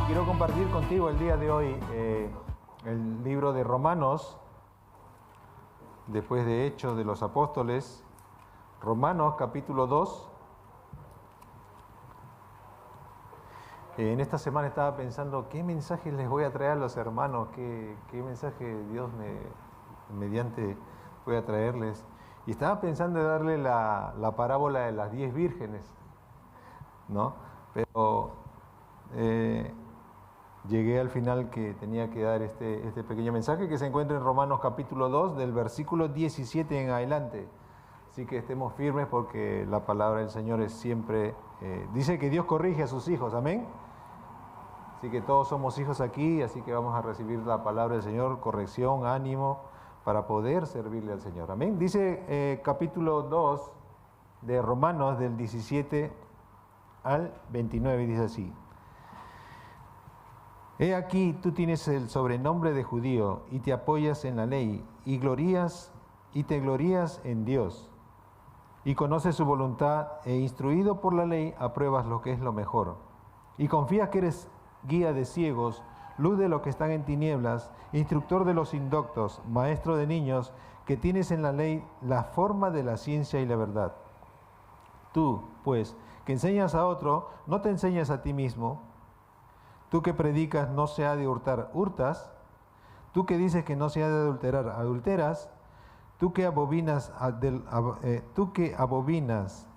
Quiero compartir contigo el día de hoy el libro de Romanos, después de Hechos de los Apóstoles, Romanos capítulo 2. En esta semana estaba pensando qué mensajes les voy a traer a los hermanos, qué mensaje Dios mediante voy a traerles. Y estaba pensando en darle la parábola de las 10 vírgenes, ¿no? Pero llegué al final que tenía que dar este pequeño mensaje que se encuentra en Romanos capítulo 2, del versículo 17 en adelante. Así que estemos firmes porque la palabra del Señor es siempre, dice que Dios corrige a sus hijos, amén. Así que todos somos hijos aquí, así que vamos a recibir la palabra del Señor, corrección, ánimo, para poder servirle al Señor, amén. Dice capítulo 2 de Romanos, del 17 al 29, dice así: He aquí, tú tienes el sobrenombre de judío y te apoyas en la ley y te glorías en Dios y conoces su voluntad e instruido por la ley apruebas lo que es lo mejor y confías que eres guía de ciegos, luz de los que están en tinieblas, instructor de los indoctos, maestro de niños, que tienes en la ley la forma de la ciencia y la verdad. Tú, pues, que enseñas a otro, no te enseñas a ti mismo. Tú que predicas no se ha de hurtar, hurtas. Tú que dices que no se ha de adulterar, adulteras. Tú que abominas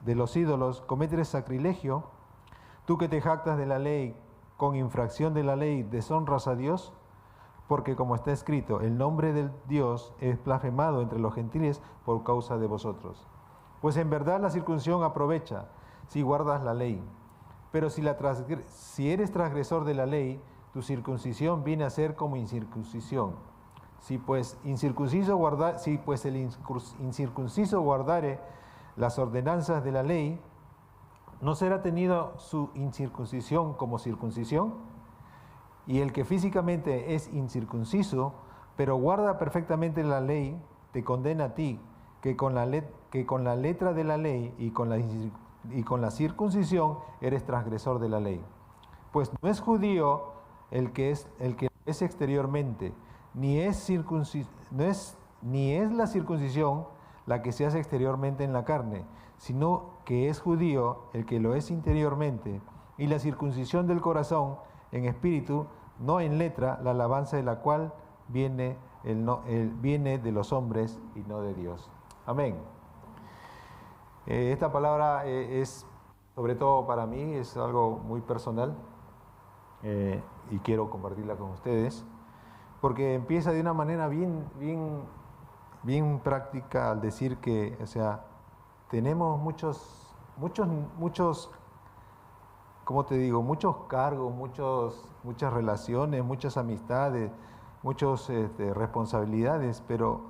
de los ídolos, cometes sacrilegio. Tú que te jactas de la ley, con infracción de la ley deshonras a Dios, porque como está escrito, el nombre del Dios es blasfemado entre los gentiles por causa de vosotros. Pues en verdad la circuncisión aprovecha si guardas la ley. Pero si eres transgresor de la ley, tu circuncisión viene a ser como incircuncisión. Si pues el incircunciso guardare las ordenanzas de la ley, ¿no será tenido su incircuncisión como circuncisión? Y el que físicamente es incircunciso, pero guarda perfectamente la ley, te condena a ti, que con la letra de la ley y con la circuncisión eres transgresor de la ley. Pues no es judío el que es exteriormente, ni es la circuncisión la que se hace exteriormente en la carne, sino que es judío el que lo es interiormente, y la circuncisión del corazón en espíritu, no en letra, la alabanza de la cual viene de los hombres y no de Dios. Amén. Esta palabra es, sobre todo para mí, es algo muy personal y quiero compartirla con ustedes, porque empieza de una manera bien práctica al decir que, o sea, tenemos muchos, ¿cómo te digo? Muchos cargos, muchas relaciones, muchas amistades, muchas responsabilidades, pero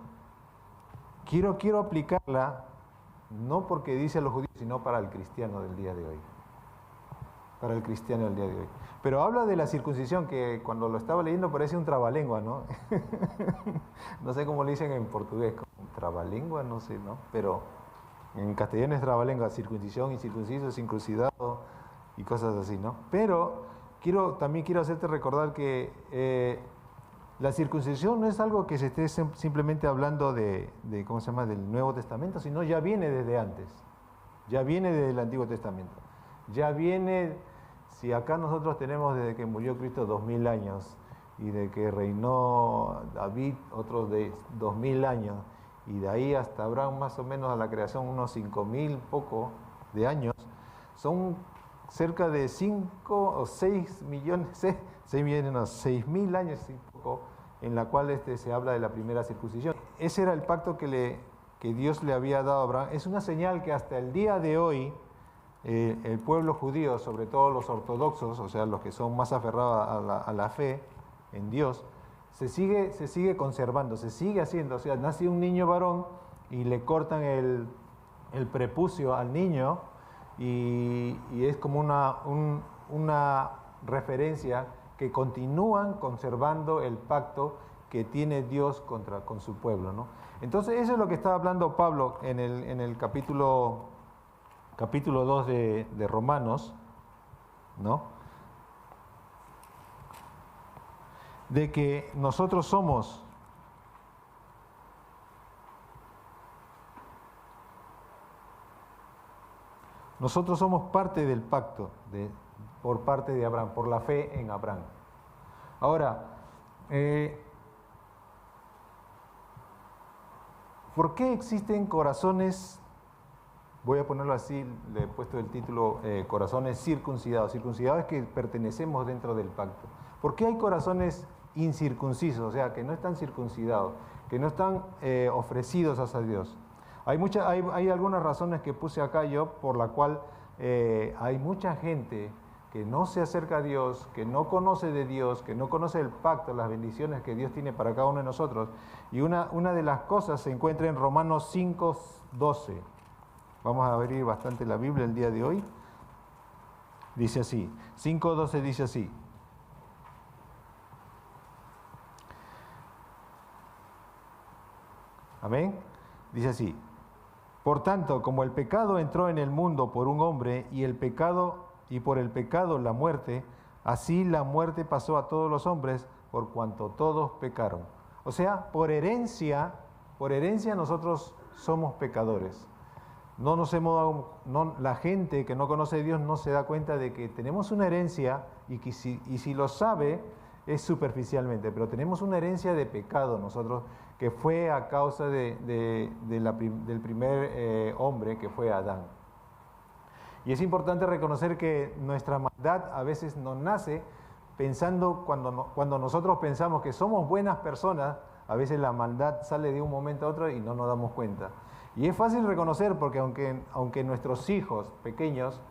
quiero aplicarla no porque dice a los judíos, sino para el cristiano del día de hoy. Para el cristiano del día de hoy. Pero habla de la circuncisión, que cuando lo estaba leyendo parece un trabalengua, ¿no? No sé cómo le dicen en portugués, trabalengua, no sé, ¿no? Pero en castellano es trabalengua, circuncisión, incircunciso, circuncidado y cosas así, ¿no? Pero también quiero hacerte recordar que la circuncisión no es algo que se esté simplemente hablando de ¿cómo se llama?, del Nuevo Testamento, sino ya viene desde antes, ya viene desde el Antiguo Testamento, ya viene, si acá nosotros tenemos desde que murió Cristo 2000 años, y de que reinó David otros de 2000 años, y de ahí hasta Abraham más o menos a la creación unos 5000 poco de años, son cerca de 5 o 6 millones, 6.000 años y poco, en la cual se habla de la primera circuncisión. Ese era el pacto que Dios le había dado a Abraham. Es una señal que hasta el día de hoy el pueblo judío, sobre todo los ortodoxos, o sea, los que son más aferrados a la fe en Dios, se sigue conservando, se sigue haciendo. O sea, nace un niño varón y le cortan el prepucio al niño, y es como una referencia que continúan conservando el pacto que tiene Dios con su pueblo, ¿no? Entonces eso es lo que está hablando Pablo en el capítulo 2 de Romanos, ¿no? de que nosotros somos parte del pacto por parte de Abraham, por la fe en Abraham. Ahora, ¿por qué existen corazones? Voy a ponerlo así, le he puesto el título corazones circuncidados. Circuncidados es que pertenecemos dentro del pacto. ¿Por qué hay corazones incircuncisos? O sea, que no están circuncidados, que no están ofrecidos hacia Dios. Hay algunas razones que puse acá yo, por la cual hay mucha gente que no se acerca a Dios, que no conoce de Dios, que no conoce el pacto, las bendiciones que Dios tiene para cada uno de nosotros. Y una de las cosas se encuentra en Romanos 5:12. Vamos a abrir bastante la Biblia el día de hoy. Dice así, 5:12 dice así. Amén. Dice así. Por tanto, como el pecado entró en el mundo por un hombre y por el pecado la muerte, así la muerte pasó a todos los hombres por cuanto todos pecaron. O sea, por herencia nosotros somos pecadores. La gente que no conoce a Dios no se da cuenta de que tenemos una herencia y si lo sabe es superficialmente, pero tenemos una herencia de pecado nosotros que fue a causa del primer hombre que fue Adán. Y es importante reconocer que nuestra maldad a veces nos nace pensando, cuando nosotros pensamos que somos buenas personas, a veces la maldad sale de un momento a otro y no nos damos cuenta. Y es fácil reconocer porque aunque nuestros hijos pequeños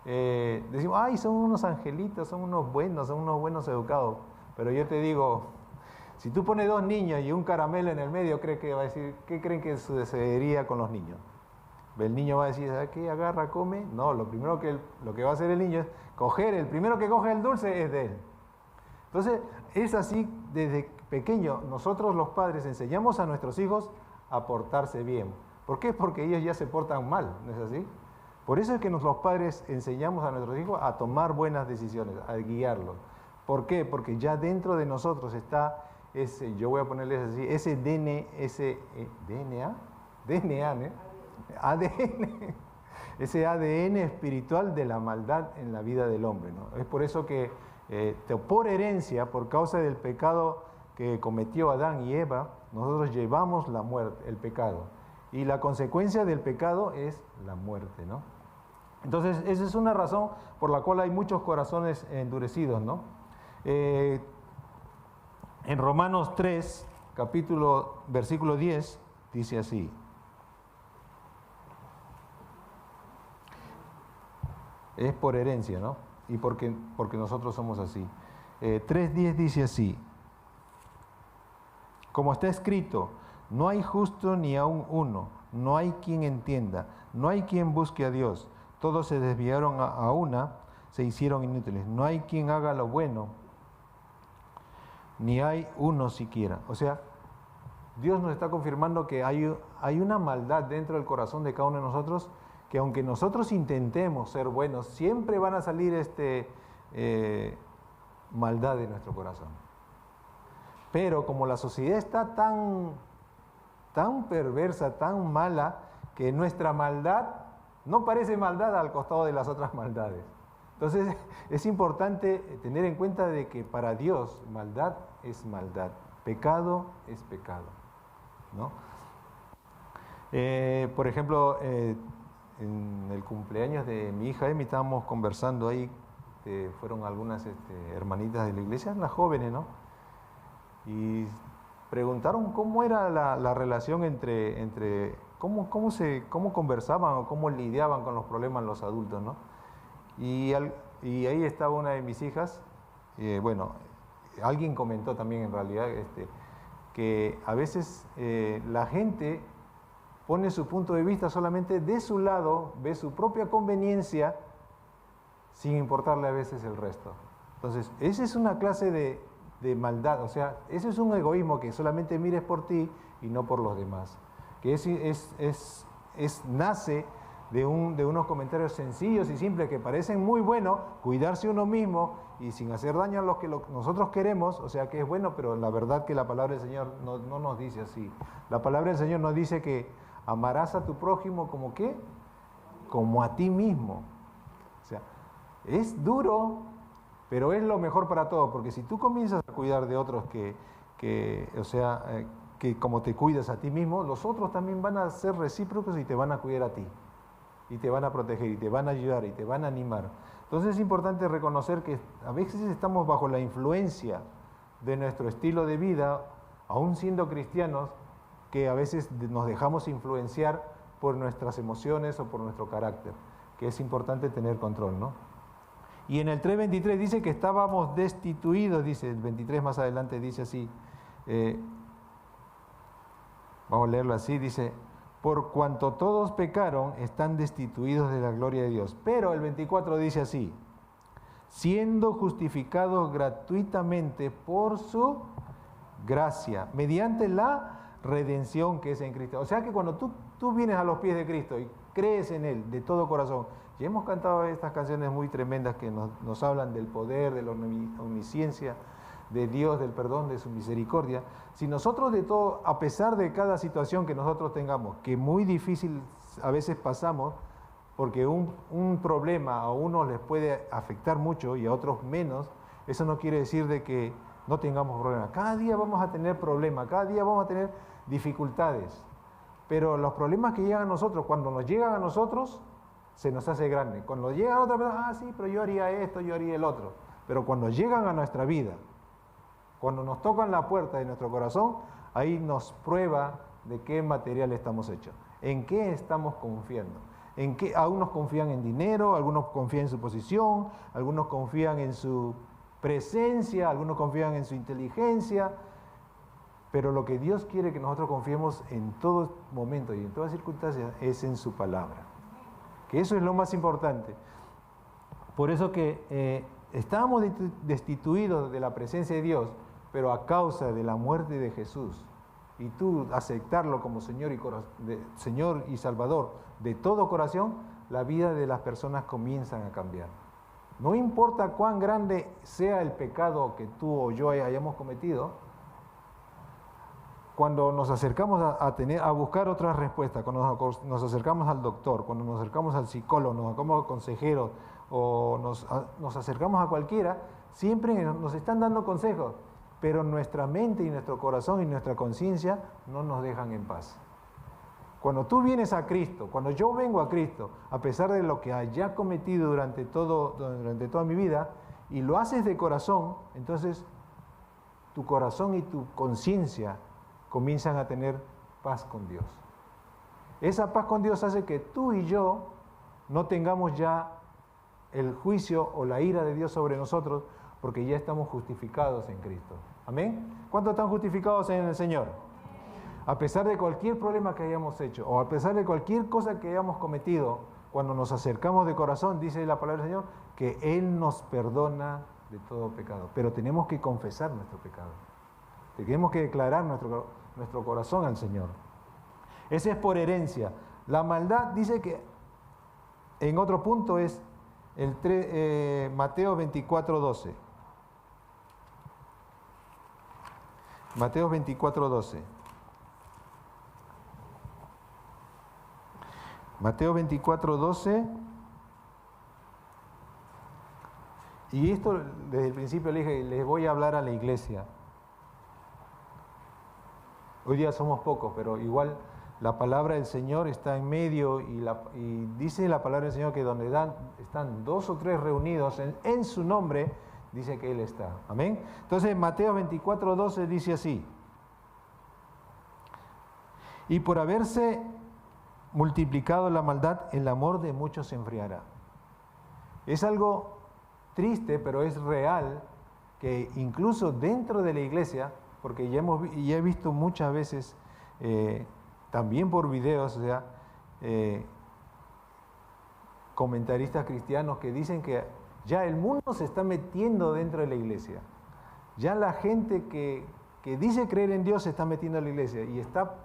decimos, ay, son unos angelitos, son unos buenos educados. Pero yo te digo, si tú pones dos niños y un caramelo en el medio, ¿qué creen que sucedería con los niños? El niño va a decir, ¿sabes qué? Agarra, come. No, lo que va a hacer el niño es el primero que coge el dulce es de él. Entonces, es así desde pequeño. Nosotros los padres enseñamos a nuestros hijos a portarse bien. ¿Por qué? Porque ellos ya se portan mal, ¿no es así? Por eso es que los padres enseñamos a nuestros hijos a tomar buenas decisiones, a guiarlos. ¿Por qué? Porque ya dentro de nosotros está yo voy a ponerles así, ese ADN, ese ADN espiritual de la maldad en la vida del hombre, ¿no? Es por eso que por herencia, por causa del pecado que cometió Adán y Eva, nosotros llevamos la muerte, el pecado. Y la consecuencia del pecado es la muerte, ¿no? Entonces, esa es una razón por la cual hay muchos corazones endurecidos, ¿no? En Romanos 3, versículo 10, dice así. Es por herencia, ¿no? Y porque nosotros somos así. 3:10 dice así. Como está escrito, no hay justo ni aun uno, no hay quien entienda, no hay quien busque a Dios. Todos se desviaron a una, se hicieron inútiles. No hay quien haga lo bueno, ni hay uno siquiera. O sea, Dios nos está confirmando que hay una maldad dentro del corazón de cada uno de nosotros, que aunque nosotros intentemos ser buenos, siempre van a salir maldad de nuestro corazón. Pero como la sociedad está tan perversa, tan mala, que nuestra maldad no parece maldad al costado de las otras maldades. Entonces es importante tener en cuenta de que para Dios maldad es maldad, pecado es pecado, ¿no? Por ejemplo, en el cumpleaños de mi hija Emi estábamos conversando ahí, fueron algunas hermanitas de la iglesia, las jóvenes, ¿no? Y preguntaron cómo era la relación entre cómo conversaban o cómo lidiaban con los problemas los adultos, ¿no? Y ahí estaba una de mis hijas, bueno, alguien comentó también en realidad que a veces la gente pone su punto de vista solamente de su lado, ve su propia conveniencia, sin importarle a veces el resto. Entonces, esa es una clase de maldad, o sea, ese es un egoísmo que solamente mires por ti y no por los demás, que nace de unos comentarios sencillos y simples que parecen muy buenos, cuidarse uno mismo y sin hacer daño a los que nosotros queremos, o sea que es bueno, pero la verdad que la palabra del Señor no nos dice así. La palabra del Señor nos dice que amarás a tu prójimo como ¿qué? Como a ti mismo. O sea, es duro, pero es lo mejor para todos, porque si tú comienzas a cuidar de otros que como te cuidas a ti mismo, los otros también van a ser recíprocos y te van a cuidar a ti. Y te van a proteger, y te van a ayudar, y te van a animar. Entonces es importante reconocer que a veces estamos bajo la influencia de nuestro estilo de vida, aún siendo cristianos, que a veces nos dejamos influenciar por nuestras emociones o por nuestro carácter, que es importante tener control, ¿no? Y en el 3.23 dice que estábamos destituidos, dice, el 23 más adelante dice así, vamos a leerlo así, dice, por cuanto todos pecaron, están destituidos de la gloria de Dios. Pero el 24 dice así, siendo justificados gratuitamente por su gracia, mediante la redención que es en Cristo. O sea que cuando tú vienes a los pies de Cristo y crees en Él de todo corazón, y hemos cantado estas canciones muy tremendas que nos hablan del poder, de la omnisciencia de Dios, del perdón, de su misericordia. Si nosotros de todo, a pesar de cada situación que nosotros tengamos, que muy difícil a veces pasamos, porque un problema a unos les puede afectar mucho y a otros menos, eso no quiere decir de que no tengamos problemas. Cada día vamos a tener problemas, cada día vamos a tener dificultades, pero los problemas que llegan a nosotros, cuando nos llegan a nosotros, se nos hace grande. Cuando llegan a otra persona, sí, pero yo haría esto, yo haría el otro. Pero cuando llegan a nuestra vida, cuando nos tocan la puerta de nuestro corazón, ahí nos prueba de qué material estamos hechos, en qué estamos confiando. Algunos confían en dinero, algunos confían en su posición, algunos confían en su presencia, algunos confían en su inteligencia, pero lo que Dios quiere que nosotros confiemos en todo momento y en todas circunstancias es en su palabra, que eso es lo más importante. Por eso que estábamos destituidos de la presencia de Dios, pero a causa de la muerte de Jesús, y tú aceptarlo como Señor y Salvador de todo corazón, la vida de las personas comienzan a cambiar. No importa cuán grande sea el pecado que tú o yo hayamos cometido, cuando nos acercamos a buscar otras respuestas, cuando nos acercamos al doctor, cuando nos acercamos al psicólogo, nos acercamos al consejero o nos acercamos a cualquiera, siempre nos están dando consejos, pero nuestra mente y nuestro corazón y nuestra conciencia no nos dejan en paz. Cuando tú vienes a Cristo, cuando yo vengo a Cristo, a pesar de lo que haya cometido durante toda mi vida, y lo haces de corazón, entonces tu corazón y tu conciencia comienzan a tener paz con Dios. Esa paz con Dios hace que tú y yo no tengamos ya el juicio o la ira de Dios sobre nosotros, porque ya estamos justificados en Cristo. ¿Amén? ¿Cuántos están justificados en el Señor? A pesar de cualquier problema que hayamos hecho, o a pesar de cualquier cosa que hayamos cometido, cuando nos acercamos de corazón, dice la palabra del Señor, que Él nos perdona de todo pecado. Pero tenemos que confesar nuestro pecado. Tenemos que declarar nuestro corazón al Señor. Ese es por herencia. La maldad dice que, en otro punto, es Mateo 24:12. Mateo 24:12. Mateo 24:12. Y esto desde el principio le dije, les voy a hablar a la iglesia. Hoy día somos pocos, pero igual la palabra del Señor está en medio y dice la palabra del Señor que donde están 2 o 3 reunidos en su nombre, dice que Él está. Amén. Entonces Mateo 24:12 dice así: y por haberse multiplicado la maldad, el amor de muchos se enfriará. Es algo triste, pero es real, que incluso dentro de la iglesia, porque ya he visto muchas veces, también por videos, o sea, comentaristas cristianos que dicen que ya el mundo se está metiendo dentro de la iglesia. Ya la gente que dice creer en Dios se está metiendo a la iglesia y está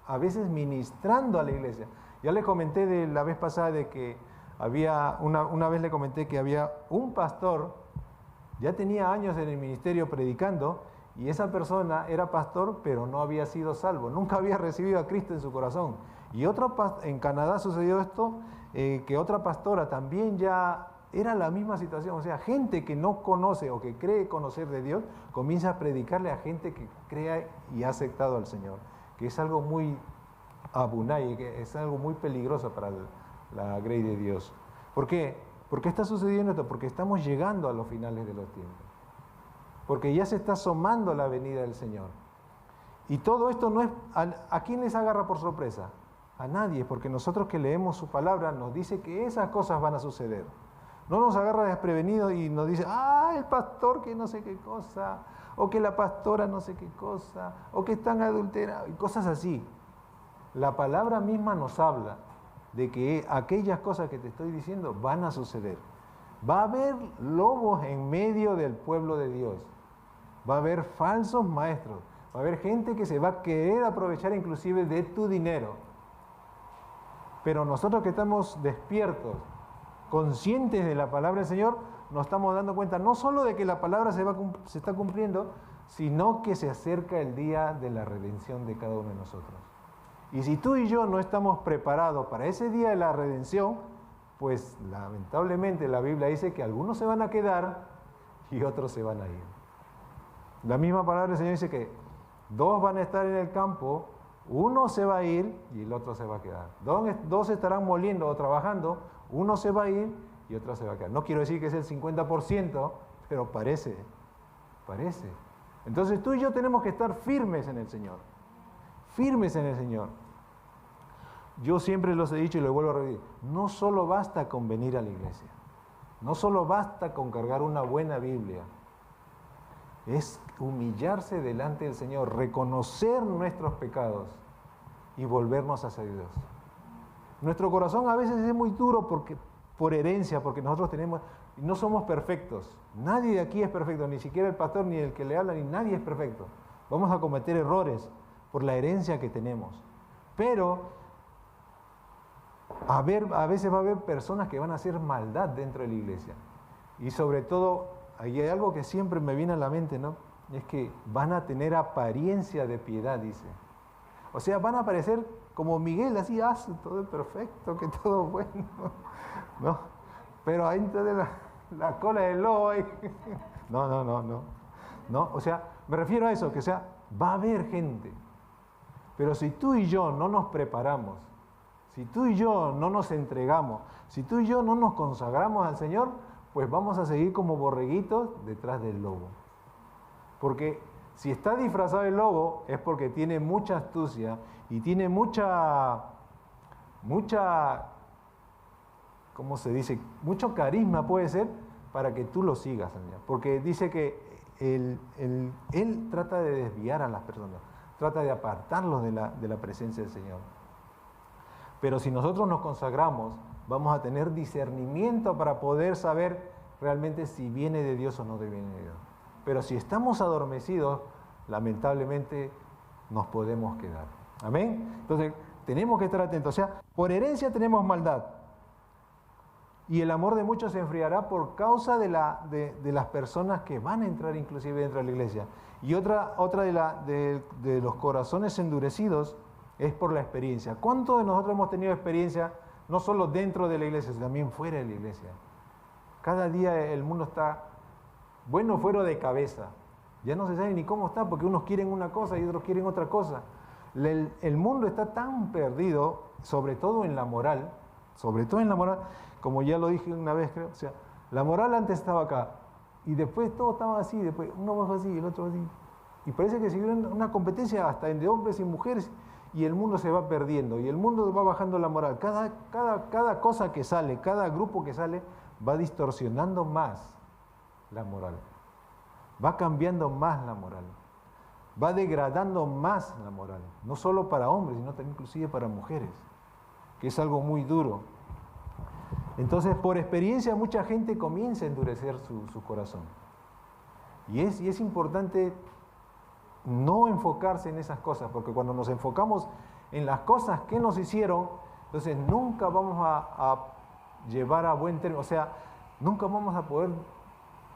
a veces ministrando a la iglesia. Ya le comenté de la vez pasada de que había, una vez le comenté que había un pastor, ya tenía años en el ministerio predicando, y esa persona era pastor, pero no había sido salvo, nunca había recibido a Cristo en su corazón. Y en Canadá sucedió esto, que otra pastora también ya era la misma situación, o sea, gente que no conoce o que cree conocer de Dios, comienza a predicarle a gente que crea y ha aceptado al Señor, que es algo muy abunay, que es algo muy peligroso para la grey de Dios. ¿Por qué? ¿Por qué está sucediendo esto? Porque estamos llegando a los finales de los tiempos. Porque ya se está asomando la venida del Señor. Y todo esto no es... ¿A quién les agarra por sorpresa? A nadie, porque nosotros que leemos su palabra nos dice que esas cosas van a suceder. No nos agarra desprevenidos y nos dice, el pastor que no sé qué cosa, o que la pastora no sé qué cosa, o que están adulterados, y cosas así. La palabra misma nos habla de que aquellas cosas que te estoy diciendo van a suceder. Va a haber lobos en medio del pueblo de Dios. Va a haber falsos maestros. Va a haber gente que se va a querer aprovechar inclusive de tu dinero. Pero nosotros que estamos despiertos, conscientes de la palabra del Señor, nos estamos dando cuenta no solo de que la palabra se está cumpliendo, sino que se acerca el día de la redención de cada uno de nosotros. Y si tú y yo no estamos preparados para ese día de la redención, pues lamentablemente la Biblia dice que algunos se van a quedar y otros se van a ir. La misma palabra del Señor dice que 2 van a estar en el campo, uno se va a ir y el otro se va a quedar. 2 estarán moliendo o trabajando, uno se va a ir y otro se va a quedar. No quiero decir que es el 50%, pero parece. Entonces tú y yo tenemos que estar firmes en el Señor. Firmes en el Señor. Yo siempre los he dicho y lo vuelvo a repetir, no solo basta con venir a la iglesia, no solo basta con cargar una buena Biblia, es humillarse delante del Señor, reconocer nuestros pecados y volvernos hacia Dios. Nuestro corazón a veces es muy duro por herencia, porque nosotros no somos perfectos, nadie de aquí es perfecto, ni siquiera el pastor, ni el que le habla, ni nadie es perfecto. Vamos a cometer errores por la herencia que tenemos, pero a veces va a haber personas que van a hacer maldad dentro de la iglesia. Y sobre todo, ahí hay algo que siempre me viene a la mente, ¿no? Es que van a tener apariencia de piedad, dice. O sea, van a parecer como Miguel, así, todo es perfecto, que todo es bueno, ¿no? Pero ahí entonces la cola del lobo ahí. No, o sea, me refiero a eso, que va a haber gente. Pero si tú y yo no nos preparamos, si tú y yo no nos entregamos, si tú y yo no nos consagramos al Señor, pues vamos a seguir como borreguitos detrás del lobo. Porque si está disfrazado el lobo es porque tiene mucha astucia y tiene mucha, ¿cómo se dice? Mucho carisma puede ser para que tú lo sigas, Señor. Porque dice que él trata de desviar a las personas, trata de apartarlos de la presencia del Señor. Pero si nosotros nos consagramos, vamos a tener discernimiento para poder saber realmente si viene de Dios o no viene de Dios. Pero si estamos adormecidos, lamentablemente nos podemos quedar. ¿Amén? Entonces, tenemos que estar atentos. O sea, por herencia tenemos maldad. Y el amor de muchos se enfriará por causa de las personas que van a entrar inclusive dentro de la iglesia. Y otra de los corazones endurecidos es por la experiencia. ¿Cuántos de nosotros hemos tenido experiencia no solo dentro de la iglesia, sino también fuera de la iglesia? Cada día el mundo está fuera de cabeza. Ya no se sabe ni cómo está, porque unos quieren una cosa y otros quieren otra cosa. El mundo está tan perdido, sobre todo en la moral, como ya lo dije una vez, creo. O sea, la moral antes estaba acá, y después todo estaba así, después uno va así y el otro así. Y parece que si hubiera una competencia hasta entre hombres y mujeres, y el mundo se va perdiendo, y el mundo va bajando la moral. Cada cosa que sale, cada grupo que sale, va distorsionando más la moral. Va cambiando más la moral. Va degradando más la moral. No solo para hombres, sino también inclusive para mujeres, que es algo muy duro. Entonces, por experiencia, mucha gente comienza a endurecer su corazón. Y es importante no enfocarse en esas cosas, porque cuando nos enfocamos en las cosas que nos hicieron, Entonces nunca vamos a llevar a buen término, o sea, nunca vamos a poder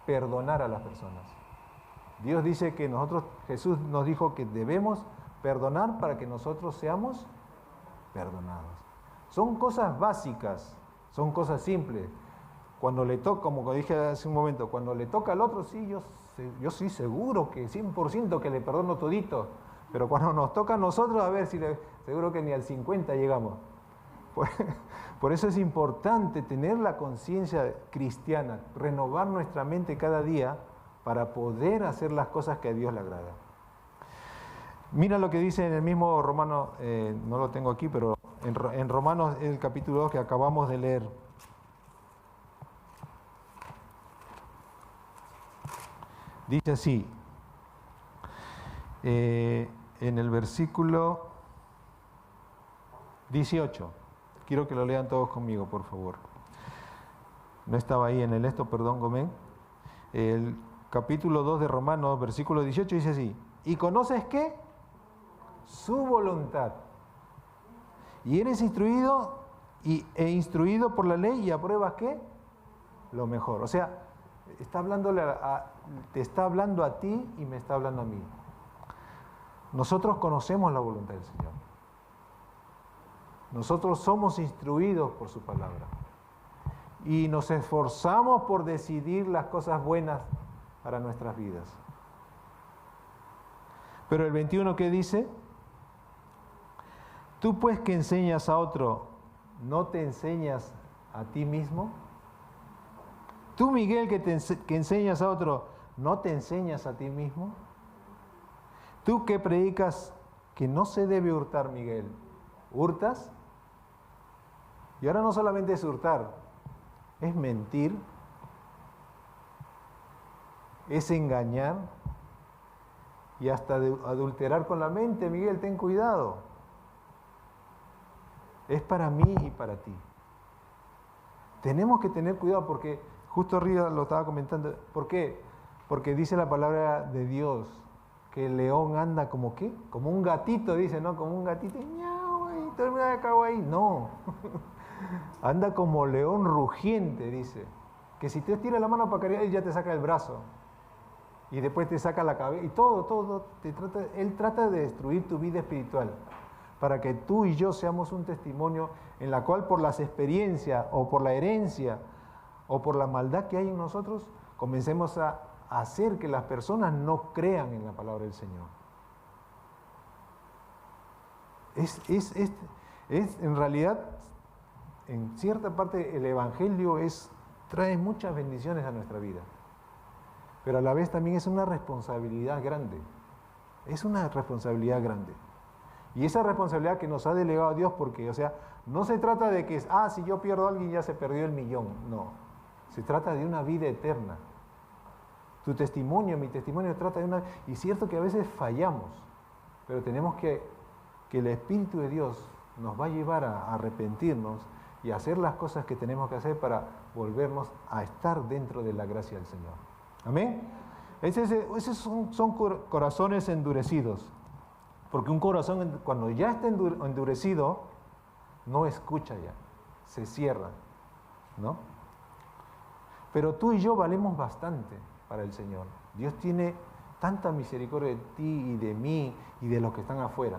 perdonar a las personas. Dios dice que Jesús nos dijo que debemos perdonar para que nosotros seamos perdonados. Son cosas básicas, son cosas simples. Cuando le toca, como dije hace un momento, cuando le toca al otro, sí, yo sí seguro que 100% que le perdono todito, pero cuando nos toca a nosotros, a ver si seguro que ni al 50 llegamos. Por eso es importante tener la conciencia cristiana, renovar nuestra mente cada día para poder hacer las cosas que a Dios le agrada. Mira lo que dice en el mismo Romanos, no lo tengo aquí, pero en Romanos el capítulo 2 que acabamos de leer. Dice así, en el versículo 18. Quiero que lo lean todos conmigo, por favor. No estaba ahí en el esto, perdón, Gomén. El capítulo 2 de Romanos, versículo 18, dice así. ¿Y conoces qué? Su voluntad. Y eres instruido e instruido por la ley y apruebas ¿qué? Lo mejor. O sea, te está hablando a ti y me está hablando a mí. Nosotros conocemos la voluntad del Señor. Nosotros somos instruidos por su palabra. Y nos esforzamos por decidir las cosas buenas para nuestras vidas. Pero el 21, ¿qué dice? Tú pues que enseñas a otro, ¿no te enseñas a ti mismo? Tú, Miguel, que enseñas a otro, ¿no te enseñas a ti mismo? Tú que predicas que no se debe hurtar, Miguel, ¿hurtas? Y ahora no solamente es hurtar, es mentir, es engañar y hasta adulterar con la mente. Miguel, ten cuidado. Es para mí y para ti. Tenemos que tener cuidado porque, justo arriba lo estaba comentando, ¿por qué? Porque dice la palabra de Dios que el león anda como ¿qué? Como un gatito, dice, ¿no? Como un gatito, ¡ñau! Y todo el mundo acabó ahí. No. Anda como león rugiente, dice. Que si te tira la mano para cargar, él ya te saca el brazo. Y después te saca la cabeza. Y todo. Él trata de destruir tu vida espiritual. Para que tú y yo seamos un testimonio en la cual por las experiencias o por la herencia o por la maldad que hay en nosotros, comencemos a hacer que las personas no crean en la palabra del Señor. En realidad, en cierta parte, el Evangelio trae muchas bendiciones a nuestra vida, pero a la vez también es una responsabilidad grande. Es una responsabilidad grande. Y esa responsabilidad que nos ha delegado Dios, porque, o sea, no se trata de que, si yo pierdo a alguien ya se perdió el millón. No, se trata de una vida eterna. Tu testimonio, mi testimonio trata de una... Y es cierto que a veces fallamos, pero tenemos que el Espíritu de Dios nos va a llevar a arrepentirnos y a hacer las cosas que tenemos que hacer para volvernos a estar dentro de la gracia del Señor. ¿Amén? Esos son corazones endurecidos. Porque un corazón cuando ya está endurecido, no escucha ya, se cierra, ¿no? Pero tú y yo valemos bastante para el Señor. Dios tiene tanta misericordia de ti y de mí y de los que están afuera,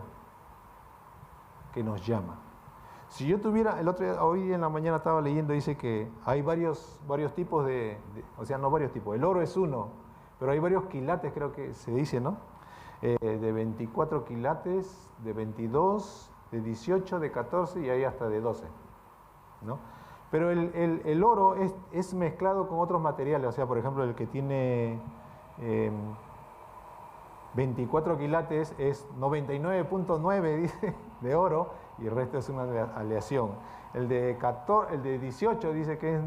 que nos llama. Si yo tuviera, hoy en la mañana estaba leyendo, dice que hay varios tipos o sea, no varios tipos, el oro es uno, pero hay varios quilates, creo que se dice, ¿no? De 24 quilates, de 22, de 18, de 14 y hay hasta de 12, ¿no? Pero el oro es mezclado con otros materiales, o sea, por ejemplo, el que tiene 24 quilates es 99.9, dice, de oro, y el resto es una aleación. El de 18 dice que es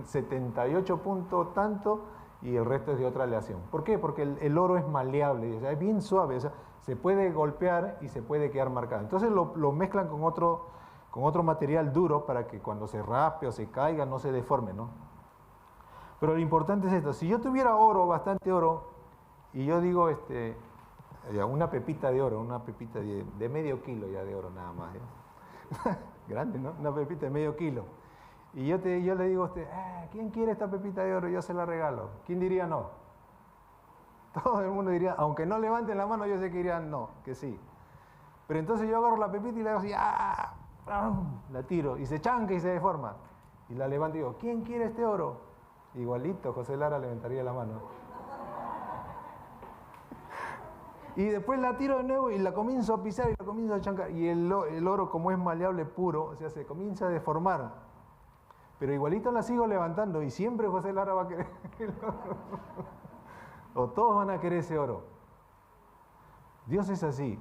78 punto tanto, y el resto es de otra aleación. ¿Por qué? Porque el oro es maleable, o sea, es bien suave, o sea, se puede golpear y se puede quedar marcado. Entonces lo mezclan con otro material duro para que cuando se raspe o se caiga no se deforme, ¿no? Pero lo importante es esto, si yo tuviera oro, bastante oro, y yo digo una pepita de oro, una pepita de medio kilo ya de oro nada más, ¿eh? grande, ¿no? Una pepita de medio kilo. Y yo le digo a usted, ¿quién quiere esta pepita de oro? Yo se la regalo. ¿Quién diría no? Todo el mundo diría, aunque no levanten la mano, yo sé que dirían no, que sí. Pero entonces yo agarro la pepita y le hago así, la tiro, y se chanca y se deforma. Y la levanto y digo, ¿quién quiere este oro? Igualito, José Lara levantaría la mano. Y después la tiro de nuevo y la comienzo a pisar y la comienzo a chancar. Y el oro, como es maleable puro, o sea, se comienza a deformar. Pero igualito la sigo levantando y siempre José Lara va a querer el oro. O todos van a querer ese oro. Dios es así.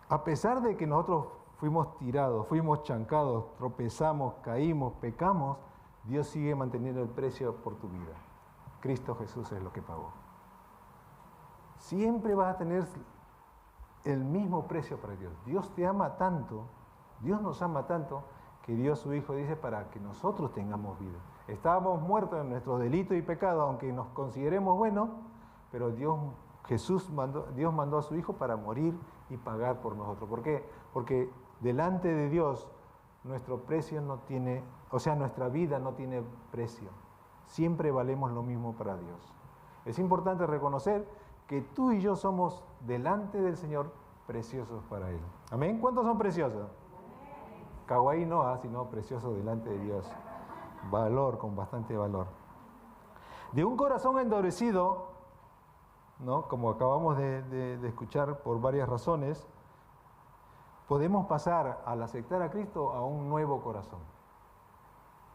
A pesar de que nosotros fuimos tirados, fuimos chancados, tropezamos, caímos, pecamos, Dios sigue manteniendo el precio por tu vida. Cristo Jesús es lo que pagó. Siempre vas a tener el mismo precio para Dios. Dios te ama tanto, Dios nos ama tanto, que dio a su Hijo, dice, para que nosotros tengamos vida. Estábamos muertos en nuestros delitos y pecados, aunque nos consideremos buenos, pero Dios mandó a su Hijo para morir y pagar por nosotros. ¿Por qué? Porque delante de Dios nuestro precio no tiene, o sea, nuestra vida no tiene precio. Siempre valemos lo mismo para Dios. Es importante reconocer que tú y yo somos delante del Señor preciosos para Él. ¿Amén? ¿Cuántos son preciosos? Kawaii no, sino preciosos delante de Dios. Valor, con bastante valor. De un corazón endurecido, ¿no? Como acabamos de escuchar por varias razones, podemos pasar al aceptar a Cristo a un nuevo corazón.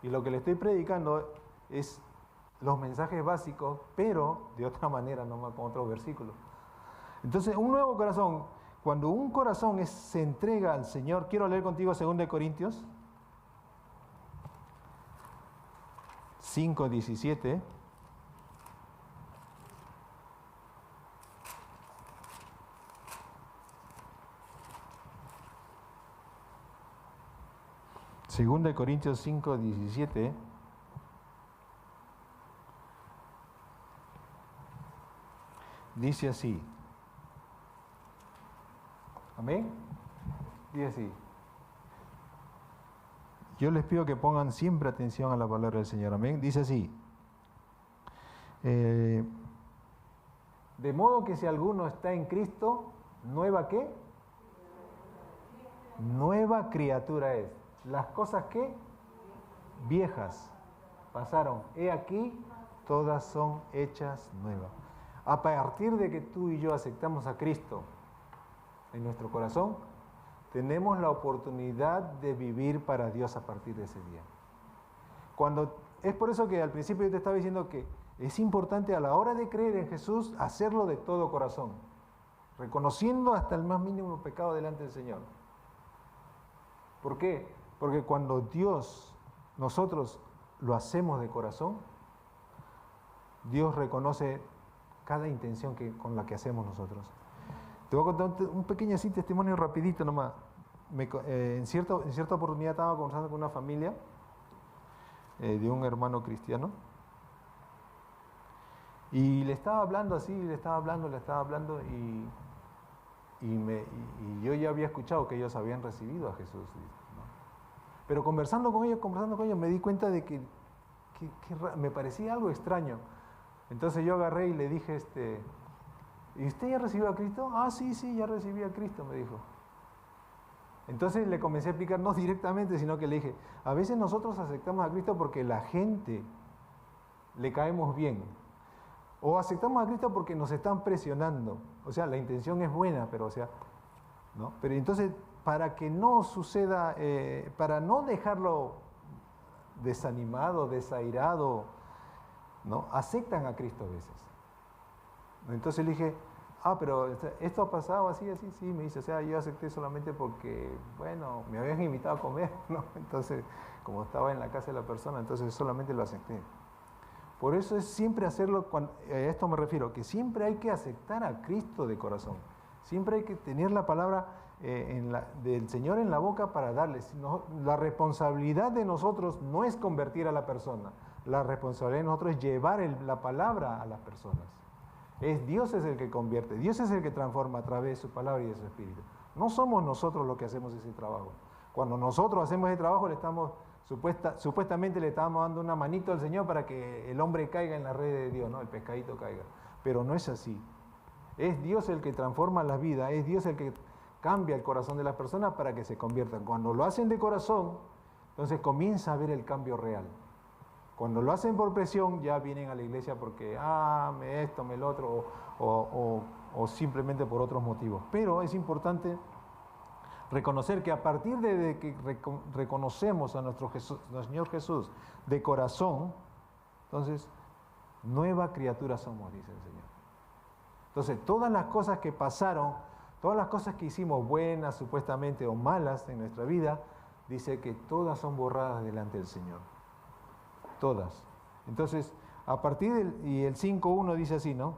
Y lo que le estoy predicando es los mensajes básicos, pero de otra manera, nomás con otros versículos. Entonces, un nuevo corazón, cuando un corazón se entrega al Señor, quiero leer contigo 2 Corintios 5:17. Segunda de Corintios 5:17. Dice así. ¿Amén? Dice así. Yo les pido que pongan siempre atención a la palabra del Señor. Amén. Dice así. De modo que si alguno está en Cristo, ¿nueva qué? Nueva criatura es. Las cosas que viejas pasaron, he aquí, todas son hechas nuevas. A partir de que tú y yo aceptamos a Cristo en nuestro corazón, tenemos la oportunidad de vivir para Dios a partir de ese día. Es por eso que al principio yo te estaba diciendo que es importante a la hora de creer en Jesús hacerlo de todo corazón, reconociendo hasta el más mínimo pecado delante del Señor. ¿Por qué? Porque cuando nosotros lo hacemos de corazón, Dios reconoce cada intención con la que hacemos nosotros. Te voy a contar un pequeño así testimonio rapidito nomás. En cierta oportunidad estaba conversando con una familia de un hermano cristiano y le estaba hablando así, le estaba hablando y yo ya había escuchado que ellos habían recibido a Jesús, ¿no? Pero conversando con ellos me di cuenta de que me parecía algo extraño. Entonces yo agarré y le dije, ¿y usted ya recibió a Cristo? Ah, sí, ya recibí a Cristo, me dijo. Entonces le comencé a explicar, no directamente, sino que le dije, a veces nosotros aceptamos a Cristo porque la gente le caemos bien. O aceptamos a Cristo porque nos están presionando. O sea, la intención es buena, pero ¿no? Pero entonces, para que no suceda, para no dejarlo desanimado, desairado, ¿no? Aceptan a Cristo a veces. Entonces le dije, pero esto ha pasado así, sí, me dice, yo acepté solamente porque, bueno, me habían invitado a comer, ¿no? Entonces, como estaba en la casa de la persona, entonces solamente lo acepté. Por eso es siempre hacerlo, a esto me refiero, que siempre hay que aceptar a Cristo de corazón. Siempre hay que tener la palabra del Señor en la boca para darle. La responsabilidad de nosotros no es convertir a la persona. La responsabilidad de nosotros es llevar la palabra a las personas. Dios es el que convierte, Dios es el que transforma a través de su palabra y de su espíritu. No somos nosotros los que hacemos ese trabajo. Cuando nosotros hacemos ese trabajo, le estamos supuestamente le estamos dando una manito al Señor para que el hombre caiga en la red de Dios, ¿no? El pescadito caiga. Pero no es así. Es Dios el que transforma la vida, es Dios el que cambia el corazón de las personas para que se conviertan. Cuando lo hacen de corazón, entonces comienza a ver el cambio real. Cuando lo hacen por presión, ya vienen a la iglesia porque, me esto, me el otro, o simplemente por otros motivos. Pero es importante reconocer que a partir de que reconocemos a nuestro Señor Jesús de corazón, entonces, nueva criatura somos, dice el Señor. Entonces, todas las cosas que pasaron, todas las cosas que hicimos buenas supuestamente o malas en nuestra vida, dice que todas son borradas delante del Señor. Todas. Entonces, a partir y el 5.1 dice así, ¿no?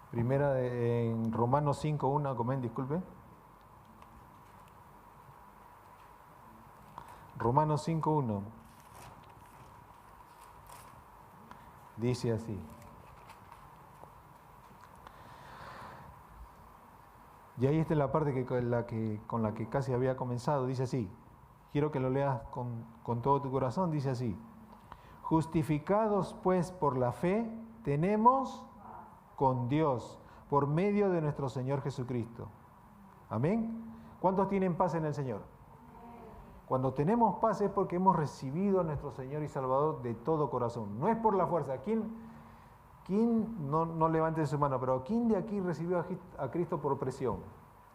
Primera en Romanos 5.1, comenten, disculpe. Romanos 5.1 dice así. Y ahí está la parte con la que casi había comenzado, dice así. Quiero que lo leas con todo tu corazón, dice así. Justificados pues por la fe, tenemos con Dios, por medio de nuestro Señor Jesucristo. Amén. ¿Cuántos tienen paz en el Señor? Cuando tenemos paz es porque hemos recibido a nuestro Señor y Salvador de todo corazón. No es por la fuerza. ¿Quién no levante su mano, pero quién de aquí recibió a Cristo por presión?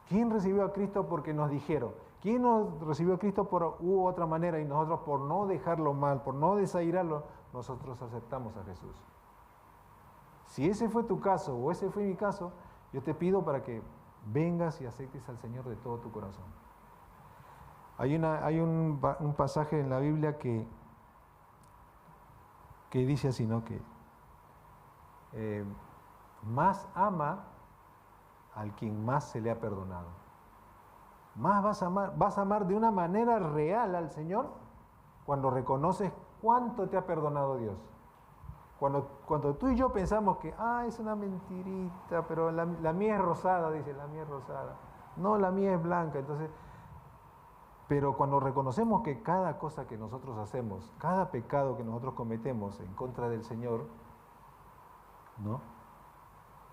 ¿Quién recibió a Cristo porque nos dijeron? ¿Quién nos recibió a Cristo por otra manera y nosotros por no dejarlo mal, por no desairarlo, nosotros aceptamos a Jesús? Si ese fue tu caso o ese fue mi caso, yo te pido para que vengas y aceptes al Señor de todo tu corazón. Hay un pasaje en la Biblia que dice así, ¿no? Que más ama al quien más se le ha perdonado. Más vas a amar de una manera real al Señor cuando reconoces cuánto te ha perdonado Dios. Cuando tú y yo pensamos que, es una mentirita, pero la mía es rosada, dice, la mía es rosada. No, la mía es blanca, entonces... Pero cuando reconocemos que cada cosa que nosotros hacemos, cada pecado que nosotros cometemos en contra del Señor, ¿no?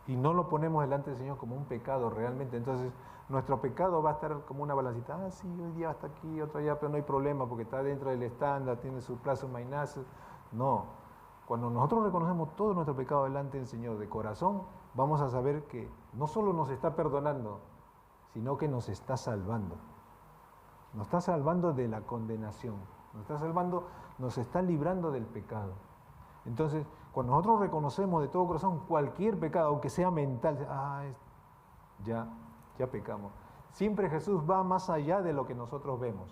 Y no lo ponemos delante del Señor como un pecado realmente, entonces nuestro pecado va a estar como una balancita. Sí, hoy día hasta aquí, otro día, pero no hay problema porque está dentro del estándar, tiene su plazo mainaz. No. Cuando nosotros reconocemos todo nuestro pecado delante del Señor de corazón, vamos a saber que no solo nos está perdonando, sino que nos está salvando. Nos está salvando de la condenación, nos está librando del pecado. Entonces, cuando nosotros reconocemos de todo corazón cualquier pecado, aunque sea mental, ya pecamos. Siempre Jesús va más allá de lo que nosotros vemos.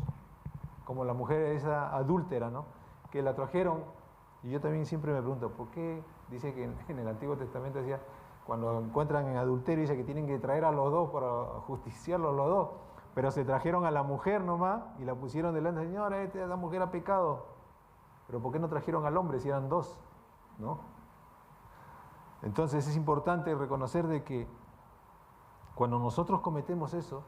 Como la mujer esa adúltera, ¿no? Que la trajeron, y yo también siempre me pregunto, ¿por qué? Dice que en el Antiguo Testamento decía, cuando encuentran en adulterio, dice que tienen que traer a los dos para justiciarlos los dos. Pero se trajeron a la mujer nomás y la pusieron delante. Señora, esta mujer ha pecado. Pero ¿por qué no trajeron al hombre si eran dos? ¿No? Entonces es importante reconocer de que cuando nosotros cometemos eso,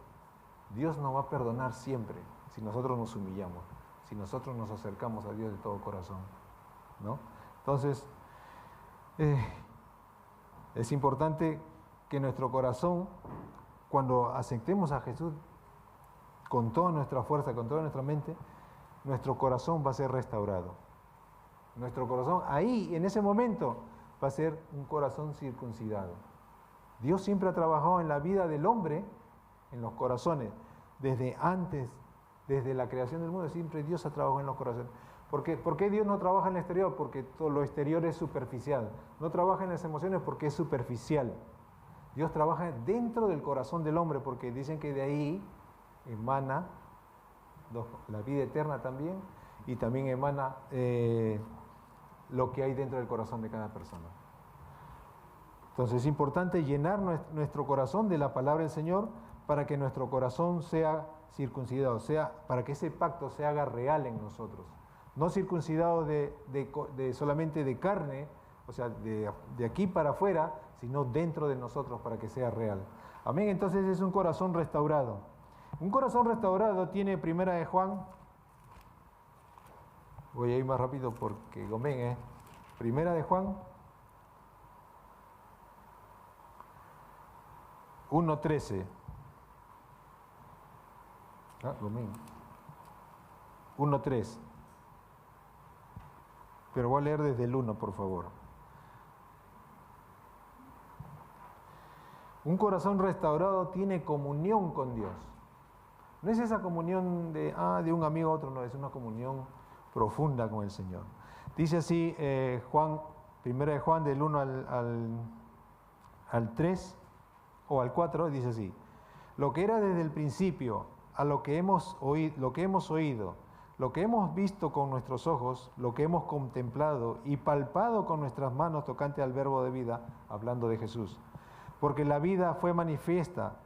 Dios nos va a perdonar siempre si nosotros nos humillamos, si nosotros nos acercamos a Dios de todo corazón, ¿no? Entonces, es importante que nuestro corazón, cuando aceptemos a Jesús, con toda nuestra fuerza, con toda nuestra mente, nuestro corazón va a ser restaurado. Nuestro corazón, ahí, en ese momento, va a ser un corazón circuncidado. Dios siempre ha trabajado en la vida del hombre, en los corazones, desde antes, desde la creación del mundo, siempre Dios ha trabajado en los corazones. ¿Por qué Dios no trabaja en el exterior? Porque todo lo exterior es superficial. No trabaja en las emociones porque es superficial. Dios trabaja dentro del corazón del hombre, porque dicen que de ahí emana la vida eterna también, y también emana lo que hay dentro del corazón de cada persona. Entonces es importante llenar nuestro corazón de la palabra del Señor para que nuestro corazón sea circuncidado, para que ese pacto se haga real en nosotros. No circuncidado solamente de carne, o sea, de aquí para afuera, sino dentro de nosotros para que sea real. Amén. Entonces es un corazón restaurado. Un corazón restaurado tiene Primera de Juan. Voy a ir más rápido porque amén, Primera de Juan 1:13. Amén. 1:3. Pero voy a leer desde el 1, por favor. Un corazón restaurado tiene comunión con Dios. No es esa comunión de un amigo a otro, no, es una comunión profunda con el Señor. Dice así Juan, Primera de Juan del 1 al 3 o al 4, dice así: lo que era desde el principio, a lo que hemos oído, lo que hemos visto con nuestros ojos, lo que hemos contemplado y palpado con nuestras manos tocante al verbo de vida, hablando de Jesús. Porque la vida fue manifiesta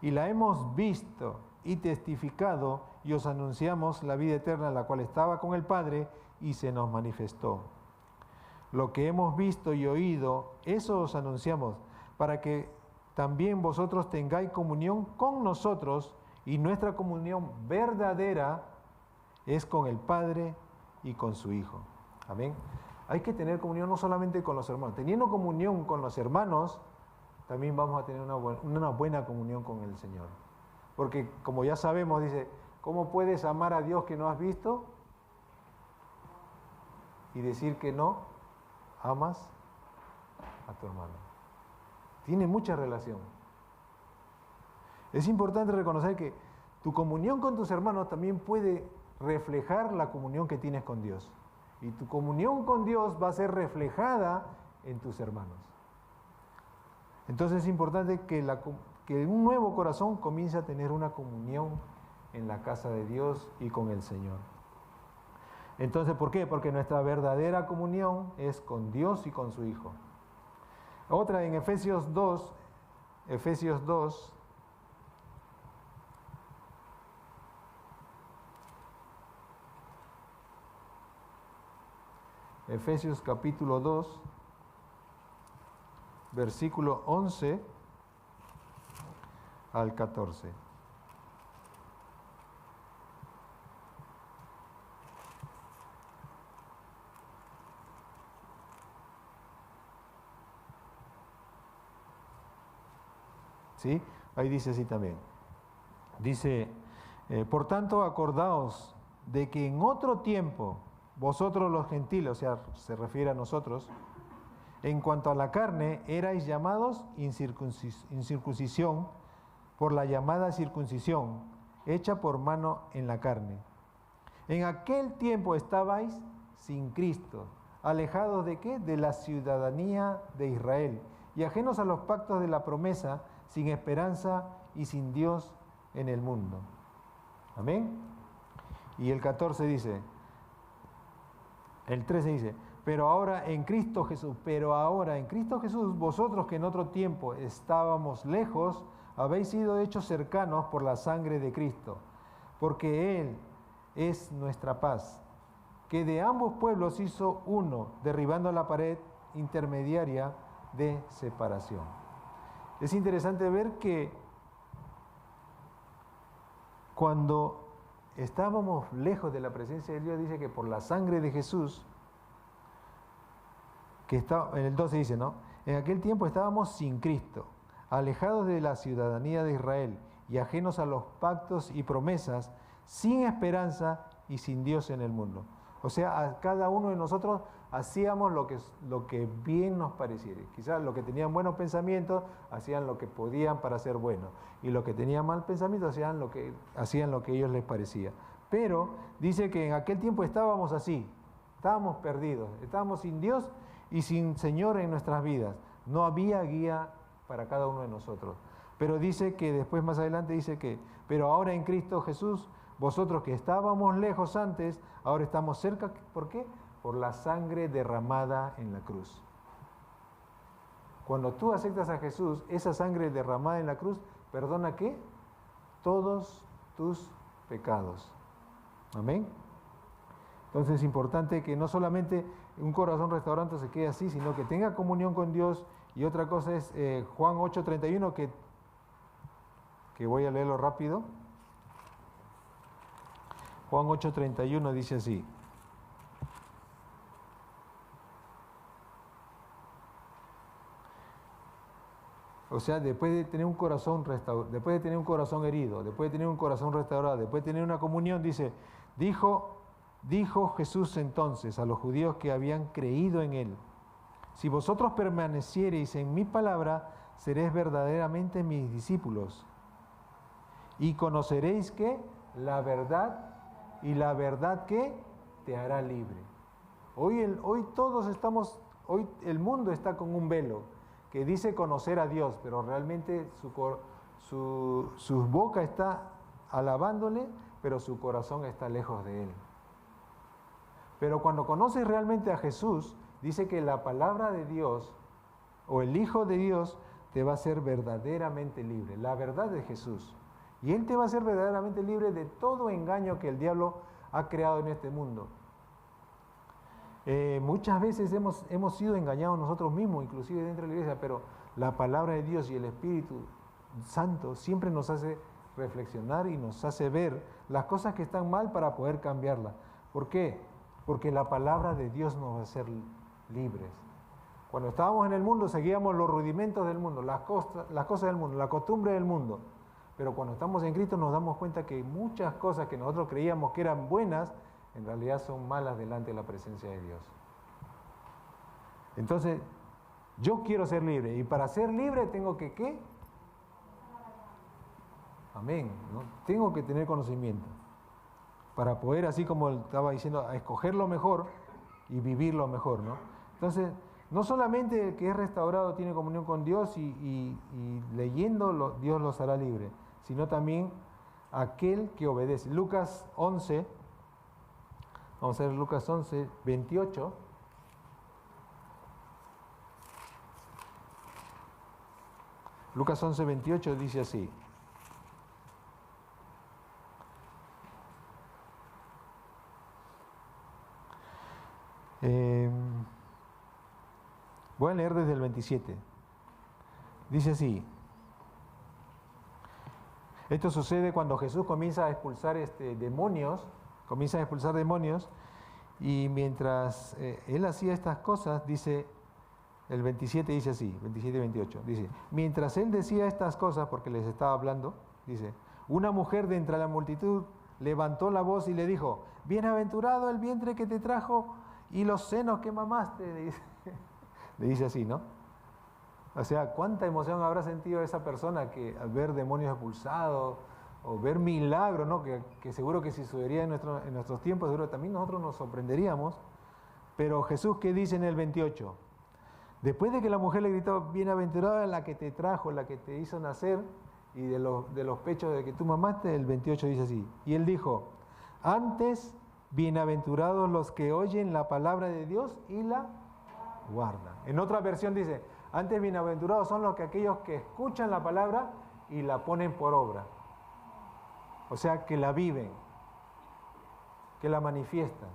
y la hemos visto y testificado, y os anunciamos la vida eterna, la cual estaba con el Padre y se nos manifestó. Lo que hemos visto y oído, eso os anunciamos, para que también vosotros tengáis comunión con nosotros, y nuestra comunión verdadera es con el Padre y con su Hijo. Amén. Hay que tener comunión no solamente con los hermanos. Teniendo comunión con los hermanos, también vamos a tener una buena comunión con el Señor. Porque como ya sabemos, dice, ¿cómo puedes amar a Dios que no has visto? Y decir que no amas a tu hermano. Tiene mucha relación. Es importante reconocer que tu comunión con tus hermanos también puede reflejar la comunión que tienes con Dios. Y tu comunión con Dios va a ser reflejada en tus hermanos. Entonces es importante que un nuevo corazón comience a tener una comunión en la casa de Dios y con el Señor. Entonces, ¿por qué? Porque nuestra verdadera comunión es con Dios y con su Hijo. Otra en Efesios 2, Efesios capítulo 2, versículo 11 al 14. ¿Sí? Ahí dice así también. Dice, por tanto, acordaos de que en otro tiempo, vosotros los gentiles, o sea, se refiere a nosotros, en cuanto a la carne, erais llamados incircuncisión por la llamada circuncisión, hecha por mano en la carne. En aquel tiempo estabais sin Cristo, alejados ¿de qué? De la ciudadanía de Israel, y ajenos a los pactos de la promesa, sin esperanza y sin Dios en el mundo. Amén. Y el 14 dice, el 13 dice, pero ahora en Cristo Jesús, vosotros que en otro tiempo estábamos lejos, habéis sido hechos cercanos por la sangre de Cristo, porque Él es nuestra paz, que de ambos pueblos hizo uno, derribando la pared intermediaria de separación. Es interesante ver que cuando estábamos lejos de la presencia de Dios, dice que por la sangre de Jesús, que está, en el 12 dice, ¿no? En aquel tiempo estábamos sin Cristo, alejados de la ciudadanía de Israel y ajenos a los pactos y promesas, sin esperanza y sin Dios en el mundo. O sea, a cada uno de nosotros hacíamos lo que bien nos pareciera. Quizás los que tenían buenos pensamientos hacían lo que podían para ser buenos, y los que tenían mal pensamiento hacían lo que a ellos les parecía. Pero dice que en aquel tiempo estábamos así, estábamos perdidos, estábamos sin Dios y sin Señor en nuestras vidas. No había guía para cada uno de nosotros. Pero dice que después más adelante dice que, pero ahora en Cristo Jesús, vosotros que estábamos lejos antes, ahora estamos cerca. ¿Por qué? Por la sangre derramada en la cruz. Cuando tú aceptas a Jesús, esa sangre derramada en la cruz, ¿perdona qué? Todos tus pecados. Amén. Entonces es importante que no solamente un corazón restaurante se quede así, sino que tenga comunión con Dios. Y otra cosa es Juan 8:31, que voy a leerlo rápido. Juan 8:31 dice así. O sea, después de tener un corazón después de tener un corazón herido, después de tener un corazón restaurado, después de tener una comunión, dice, dijo Jesús entonces a los judíos que habían creído en él: si vosotros permaneciereis en mi palabra, seréis verdaderamente mis discípulos. Y conoceréis que la verdad, y la verdad que te hará libre. Hoy el mundo está con un velo que dice conocer a Dios, pero realmente su boca está alabándole, pero su corazón está lejos de él. Pero cuando conoces realmente a Jesús, dice que la palabra de Dios o el Hijo de Dios te va a hacer verdaderamente libre, la verdad de Jesús. Y Él te va a hacer verdaderamente libre de todo engaño que el diablo ha creado en este mundo. Muchas veces hemos sido engañados nosotros mismos, inclusive dentro de la iglesia, pero la palabra de Dios y el Espíritu Santo siempre nos hace reflexionar y nos hace ver las cosas que están mal para poder cambiarlas. ¿Por qué? Porque la palabra de Dios nos va a hacer libres. Cuando estábamos en el mundo seguíamos los rudimentos del mundo, las cosas del mundo, la costumbre del mundo. Pero cuando estamos en Cristo nos damos cuenta que muchas cosas que nosotros creíamos que eran buenas, en realidad son malas delante de la presencia de Dios. Entonces, yo quiero ser libre. Y para ser libre tengo que, ¿qué? Amén, ¿no? Tengo que tener conocimiento. Para poder, así como estaba diciendo, a escoger lo mejor y vivir lo mejor, ¿no? Entonces, no solamente el que es restaurado tiene comunión con Dios y leyéndolo Dios los hará libre, sino también aquel que obedece. Lucas 11, vamos a ver Lucas 11, 28. Lucas 11, 28 dice así. Voy a leer desde el 27. Dice así. Esto sucede cuando Jesús comienza a expulsar demonios, y mientras él hacía estas cosas, dice, el 27 dice así, 27 y 28, dice, mientras él decía estas cosas, porque les estaba hablando, dice, una mujer de entre la multitud levantó la voz y le dijo, bienaventurado el vientre que te trajo y los senos que mamaste, le dice así, ¿no? O sea, ¿cuánta emoción habrá sentido esa persona que al ver demonios expulsados o ver milagros, ¿no? Que seguro que si sucedería en nuestros tiempos, seguro que también nosotros nos sorprenderíamos. Pero Jesús, ¿qué dice en el 28? Después de que la mujer le gritó, bienaventurada la que te trajo, la que te hizo nacer, y de los pechos de que tú mamaste, el 28 dice así. Y él dijo, antes, bienaventurados los que oyen la palabra de Dios y la guardan. En otra versión dice, antes bienaventurados son aquellos que escuchan la palabra y la ponen por obra. O sea, que la viven, que la manifiestan,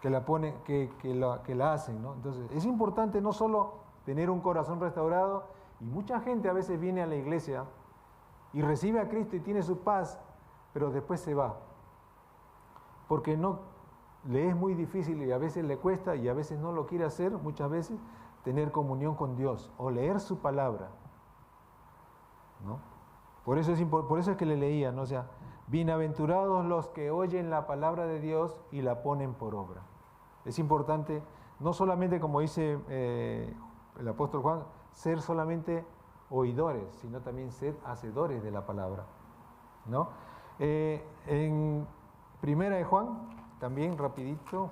que la ponen, que la hacen, ¿no? Entonces, es importante no solo tener un corazón restaurado, y mucha gente a veces viene a la iglesia y recibe a Cristo y tiene su paz, pero después se va. Porque le es muy difícil y a veces le cuesta y a veces no lo quiere hacer, muchas veces, tener comunión con Dios o leer su palabra, ¿no? Por eso es que le leía, ¿no? O sea, bienaventurados los que oyen la palabra de Dios y la ponen por obra. Es importante, no solamente como dice el apóstol Juan, ser solamente oidores, sino también ser hacedores de la palabra, ¿no? En Primera de Juan, también rapidito,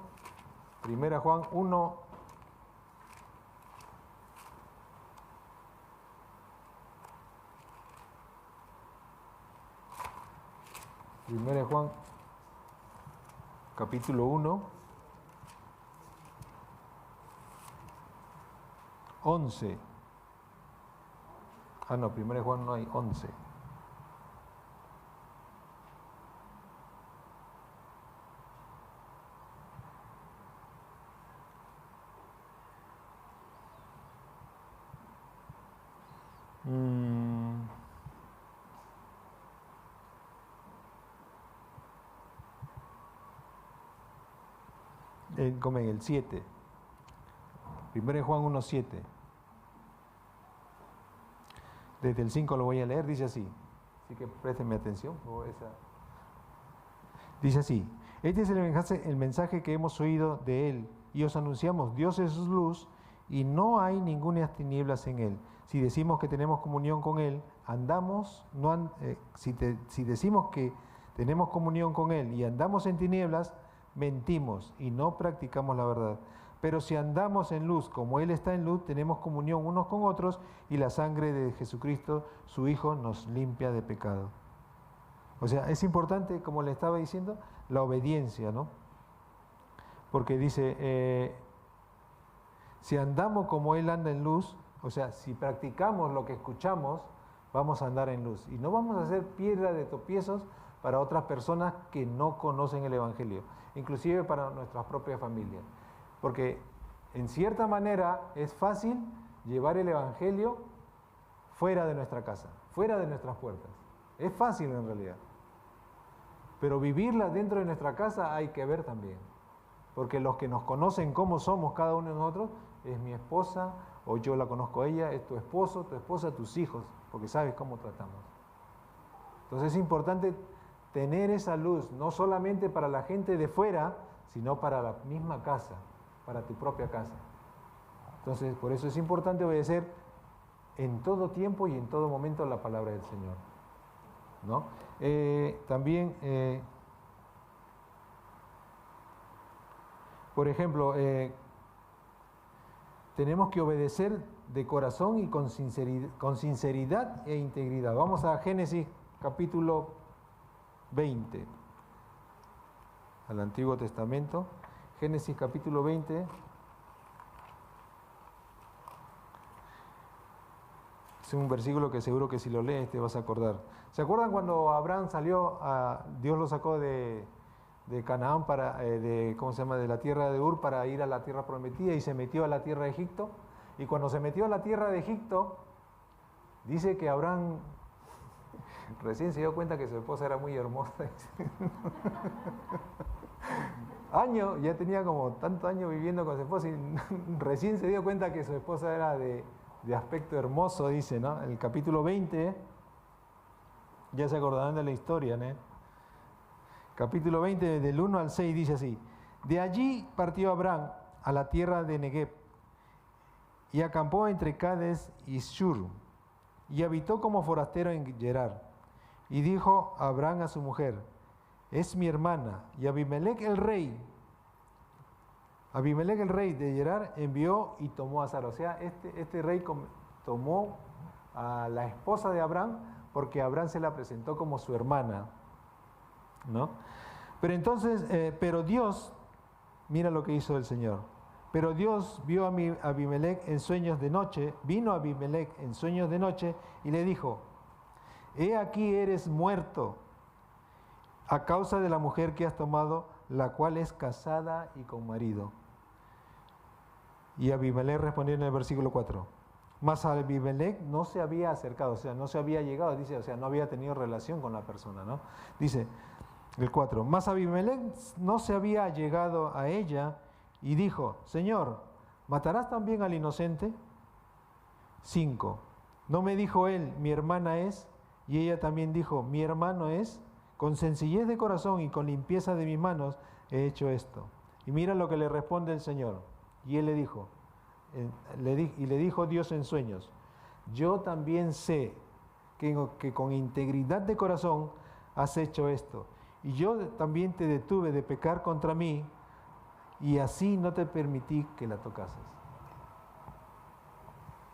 Primera Juan 1, Primera de Juan, capítulo 1, 11. Primera de Juan no hay 11. como en el 7. 1 Juan 1:7. Desde el 5 lo voy a leer, dice así. Así que préstenme atención. Dice así: este es el mensaje que hemos oído de Él y os anunciamos: Dios es luz y no hay ninguna tinieblas en Él. Si decimos que tenemos comunión con Él, si decimos que tenemos comunión con Él y andamos en tinieblas, mentimos y no practicamos la verdad. Pero si andamos en luz como Él está en luz, tenemos comunión unos con otros y la sangre de Jesucristo, su Hijo, nos limpia de pecado. O sea, es importante, como le estaba diciendo, la obediencia, ¿no? Porque dice, si andamos como Él anda en luz, o sea, si practicamos lo que escuchamos, vamos a andar en luz. Y no vamos a ser piedra de tropiezos para otras personas que no conocen el Evangelio, inclusive para nuestras propias familias. Porque en cierta manera es fácil llevar el Evangelio fuera de nuestra casa, fuera de nuestras puertas. Es fácil en realidad. Pero vivirla dentro de nuestra casa hay que ver también. Porque los que nos conocen cómo somos cada uno de nosotros, es mi esposa, o yo la conozco a ella, es tu esposo, tu esposa, tus hijos, porque sabes cómo tratamos. Entonces es importante tener esa luz, no solamente para la gente de fuera, sino para la misma casa, para tu propia casa. Entonces, por eso es importante obedecer en todo tiempo y en todo momento la palabra del Señor, ¿no? También, por ejemplo, tenemos que obedecer de corazón y con sinceridad e integridad. Vamos a Génesis capítulo 20, al Antiguo Testamento. Génesis capítulo 20. Es un versículo que seguro que si lo lees te vas a acordar. ¿Se acuerdan cuando Abraham salió, Dios lo sacó de Canaán, de la tierra de Ur para ir a la tierra prometida y se metió a la tierra de Egipto? Y cuando se metió a la tierra de Egipto, dice que Abraham recién se dio cuenta que su esposa era muy hermosa. Ya tenía como tantos años viviendo con su esposa y recién se dio cuenta que su esposa era de aspecto hermoso, dice, ¿no? El capítulo 20, ya se acordarán de la historia, ¿no? Capítulo 20, del 1 al 6, dice así: de allí partió Abraham a la tierra de Negev y acampó entre Cades y Shur y habitó como forastero en Gerar. Y dijo Abraham a su mujer: es mi hermana. Y Abimelech el rey de Gerar envió y tomó a Sara. O sea, este rey tomó a la esposa de Abraham porque Abraham se la presentó como su hermana, ¿no? Pero entonces, Dios, mira lo que hizo el Señor. Pero Dios vio a Abimelech en sueños de noche, vino a Abimelech en sueños de noche y le dijo: he aquí eres muerto a causa de la mujer que has tomado, la cual es casada y con marido. Y Abimelech respondió en el versículo 4: mas Abimelech no se había acercado, o sea, no se había llegado, dice, o sea, no había tenido relación con la persona, ¿no? Dice el 4: mas Abimelech no se había llegado a ella y dijo: Señor, ¿matarás también al inocente? 5: ¿no me dijo él, mi hermana es? Y ella también dijo, mi hermano es. Con sencillez de corazón y con limpieza de mis manos he hecho esto. Y mira lo que le responde el Señor. Y él le dijo, le dijo Dios en sueños: yo también sé que con integridad de corazón has hecho esto. Y yo también te detuve de pecar contra mí, y así no te permití que la tocases.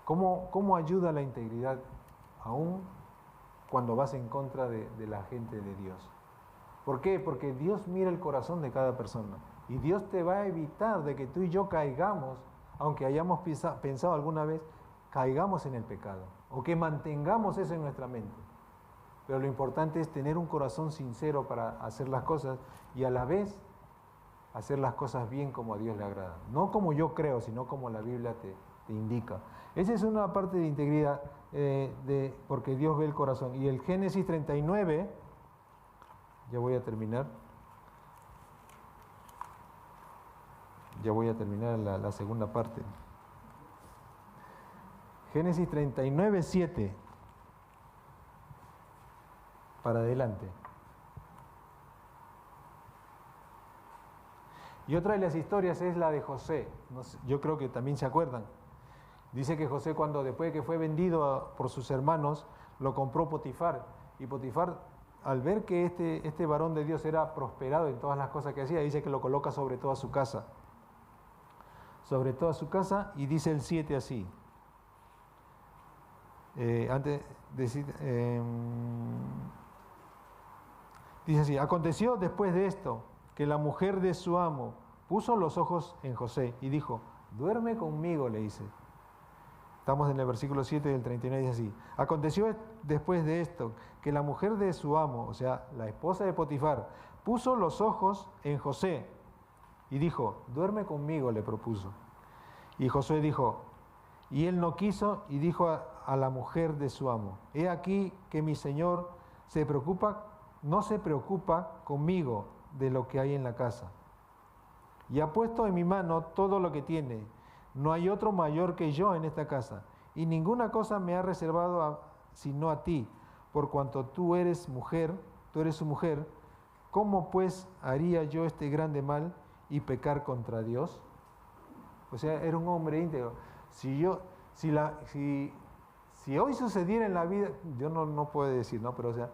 ¿Cómo ayuda la integridad aún cuando vas en contra de la gente de Dios? ¿Por qué? Porque Dios mira el corazón de cada persona. Y Dios te va a evitar de que tú y yo caigamos, aunque hayamos pensado alguna vez, caigamos en el pecado. O que mantengamos eso en nuestra mente. Pero lo importante es tener un corazón sincero para hacer las cosas y a la vez hacer las cosas bien como a Dios le agrada. No como yo creo, sino como la Biblia te indica. Esa es una parte de integridad, porque Dios ve el corazón. Y el Génesis 39, ya voy a terminar. Ya voy a terminar la segunda parte. Génesis 39, 7. Para adelante. Y otra de las historias es la de José. Yo creo que también se acuerdan. Dice que José, cuando después de que fue vendido por sus hermanos, lo compró Potifar. Y Potifar, al ver que este varón de Dios era prosperado en todas las cosas que hacía, dice que lo coloca sobre toda su casa. Sobre toda su casa, y dice el 7 así. Dice así: aconteció después de esto que la mujer de su amo puso los ojos en José y dijo: duerme conmigo, le dice. Estamos en el versículo 7 del 39, dice así: aconteció después de esto que la mujer de su amo, o sea, la esposa de Potifar, puso los ojos en José y dijo: duerme conmigo, le propuso. Y Josué dijo, y él no quiso, y dijo a la mujer de su amo: he aquí que mi señor no se preocupa conmigo de lo que hay en la casa, y ha puesto en mi mano todo lo que tiene. No hay otro mayor que yo en esta casa, y ninguna cosa me ha reservado sino a ti, por cuanto tú eres su mujer. ¿Cómo pues haría yo este grande mal y pecar contra Dios? O sea, era un hombre íntegro. Si hoy sucediera en la vida, yo no puedo decir, ¿no? Pero o sea,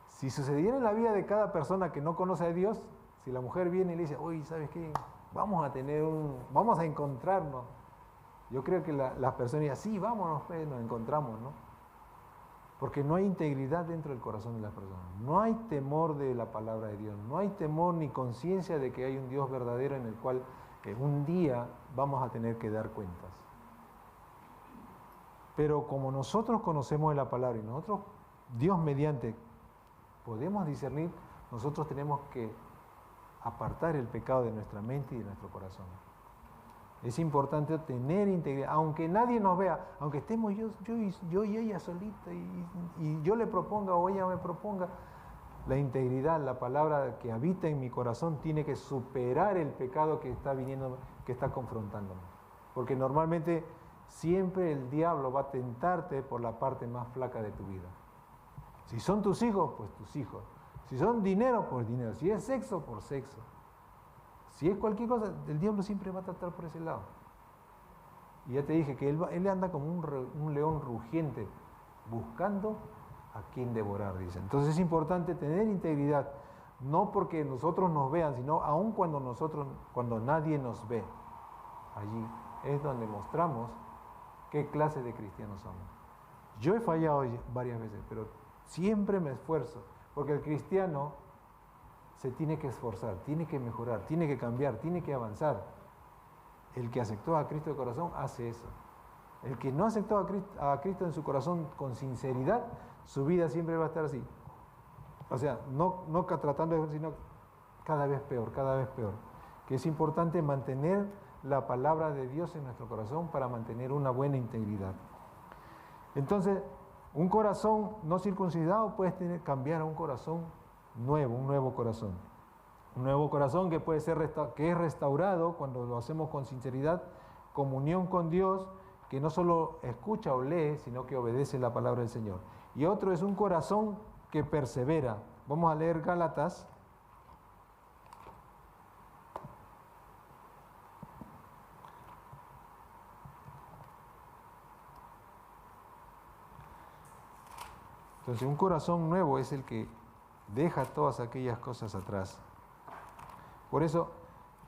si sucediera en la vida de cada persona que no conoce a Dios, si la mujer viene y le dice: oye, ¿sabes qué? Vamos a encontrarnos. Yo creo que las personas dirían: sí, vámonos, pues, nos encontramos, ¿no? Porque no hay integridad dentro del corazón de las personas. No hay temor de la palabra de Dios. No hay temor ni conciencia de que hay un Dios verdadero en el cual un día vamos a tener que dar cuentas. Pero como nosotros conocemos de la palabra y nosotros, Dios mediante, podemos discernir, nosotros tenemos que apartar el pecado de nuestra mente y de nuestro corazón. Es importante tener integridad, aunque nadie nos vea, aunque estemos yo y ella solita, y yo le proponga o ella me proponga, la integridad, la palabra que habita en mi corazón tiene que superar el pecado que está viniendo, que está confrontándome. Porque normalmente siempre el diablo va a tentarte por la parte más flaca de tu vida. Si son tus hijos, pues tus hijos. Si son dinero, pues dinero. Si es sexo, por sexo. Si es cualquier cosa, el diablo siempre va a tratar por ese lado. Y ya te dije que él anda como un león rugiente, buscando a quien devorar, dice. Entonces es importante tener integridad, no porque nosotros nos vean, sino aun cuando nadie nos ve. Allí es donde mostramos qué clase de cristianos somos. Yo he fallado varias veces, pero siempre me esfuerzo, porque el cristiano se tiene que esforzar, tiene que mejorar, tiene que cambiar, tiene que avanzar. El que aceptó a Cristo de corazón hace eso. El que no aceptó a Cristo en su corazón con sinceridad, su vida siempre va a estar así. O sea, no tratando de, sino cada vez peor, cada vez peor. Que es importante mantener la palabra de Dios en nuestro corazón para mantener una buena integridad. Entonces, un corazón no circuncidado puede cambiar a un corazón nuevo, un nuevo corazón. Un nuevo corazón que puede ser que es restaurado cuando lo hacemos con sinceridad, comunión con Dios, que no solo escucha o lee, sino que obedece la palabra del Señor. Y otro es un corazón que persevera. Vamos a leer Gálatas. Entonces, un corazón nuevo es el que deja todas aquellas cosas atrás. Por eso,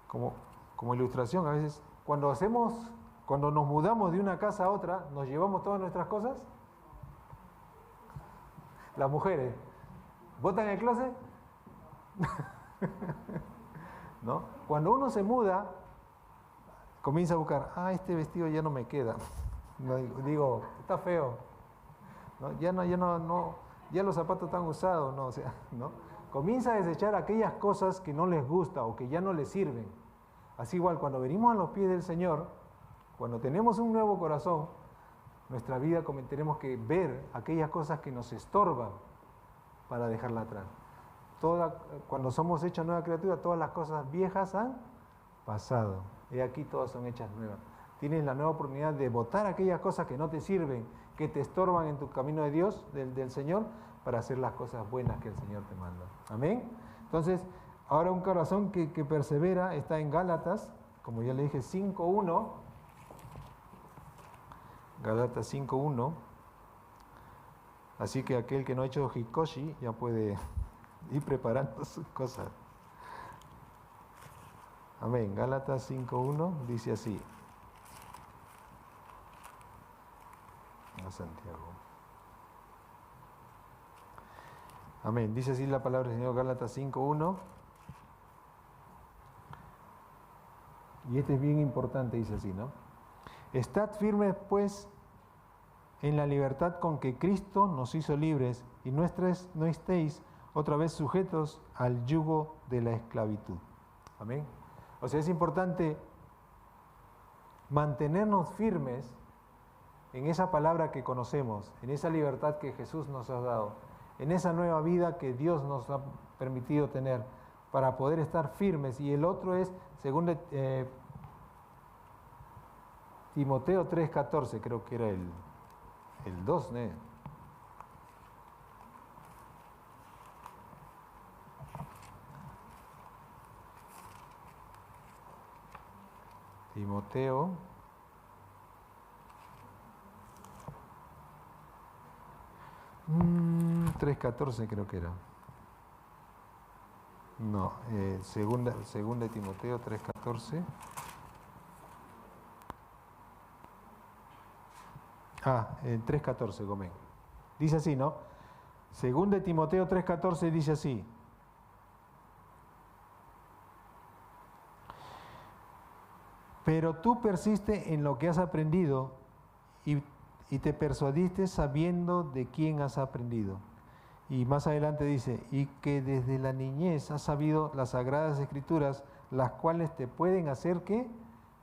como ilustración, a veces cuando nos mudamos de una casa a otra, nos llevamos todas nuestras cosas. Las mujeres, ¿botan el closet? ¿No? Cuando uno se muda, comienza a buscar: este vestido ya no me queda. Digo, está feo. ¿No? Ya los zapatos están usados, ¿no? O sea, ¿no? Comienza a desechar aquellas cosas que no les gusta o que ya no les sirven. Así igual, cuando venimos a los pies del Señor, cuando tenemos un nuevo corazón, nuestra vida tenemos que ver aquellas cosas que nos estorban para dejarla atrás. Cuando somos hechas nueva criatura, todas las cosas viejas han pasado. He aquí todas son hechas nuevas. Tienes la nueva oportunidad de botar aquellas cosas que no te sirven, que te estorban en tu camino de Dios, del Señor, para hacer las cosas buenas que el Señor te manda. Amén. Entonces, ahora un corazón que persevera está en Gálatas, como ya le dije, 5.1. Gálatas 5.1. Así que aquel que no ha hecho Hikoshi ya puede ir preparando sus cosas. Amén. Gálatas 5.1 dice así. A Santiago. Amén. Dice así la palabra del Señor, Gálatas 5.1. Y este es bien importante, dice así, ¿no? Estad firmes, pues, en la libertad con que Cristo nos hizo libres, y no estéis otra vez sujetos al yugo de la esclavitud. Amén. O sea, es importante mantenernos firmes en esa palabra que conocemos, en esa libertad que Jesús nos ha dado, en esa nueva vida que Dios nos ha permitido tener, para poder estar firmes. Y el otro es, según Timoteo 3.14, creo que era el 2, ¿no? Timoteo 3.14 creo que era. No, segunda de Timoteo 3.14. 3.14, Gómez. Dice así, ¿no? Segunda de Timoteo 3.14 dice así. Pero tú persiste en lo que has aprendido y te persuadiste sabiendo de quién has aprendido. Y más adelante dice, y que desde la niñez has sabido las Sagradas Escrituras, las cuales te pueden hacer, ¿qué?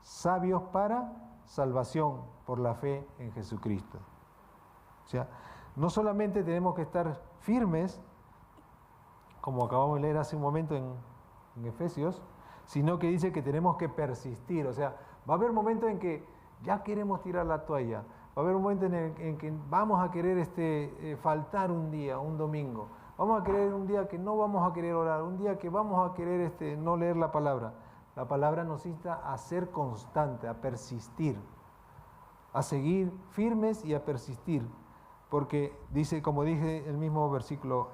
Sabios para salvación por la fe en Jesucristo. O sea, no solamente tenemos que estar firmes, como acabamos de leer hace un momento en Efesios, sino que dice que tenemos que persistir. O sea, va a haber momentos en que ya queremos tirar la toalla, va a haber un momento en que vamos a querer faltar un día, un domingo, vamos a querer un día que no vamos a querer orar, un día que vamos a querer no leer la palabra. La palabra nos insta a ser constante, a persistir, a seguir firmes y a persistir, porque dice, como dije el mismo versículo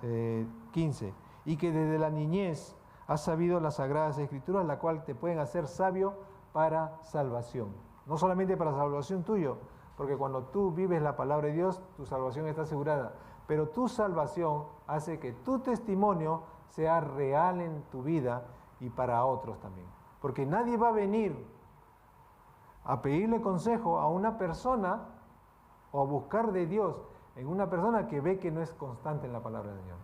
15, y que desde la niñez has sabido las Sagradas Escrituras, la cual te pueden hacer sabio para salvación. No solamente para salvación tuyo, porque cuando tú vives la palabra de Dios, tu salvación está asegurada, pero tu salvación hace que tu testimonio sea real en tu vida y para otros también. Porque nadie va a venir a pedirle consejo a una persona o a buscar de Dios en una persona que ve que no es constante en la palabra de Dios.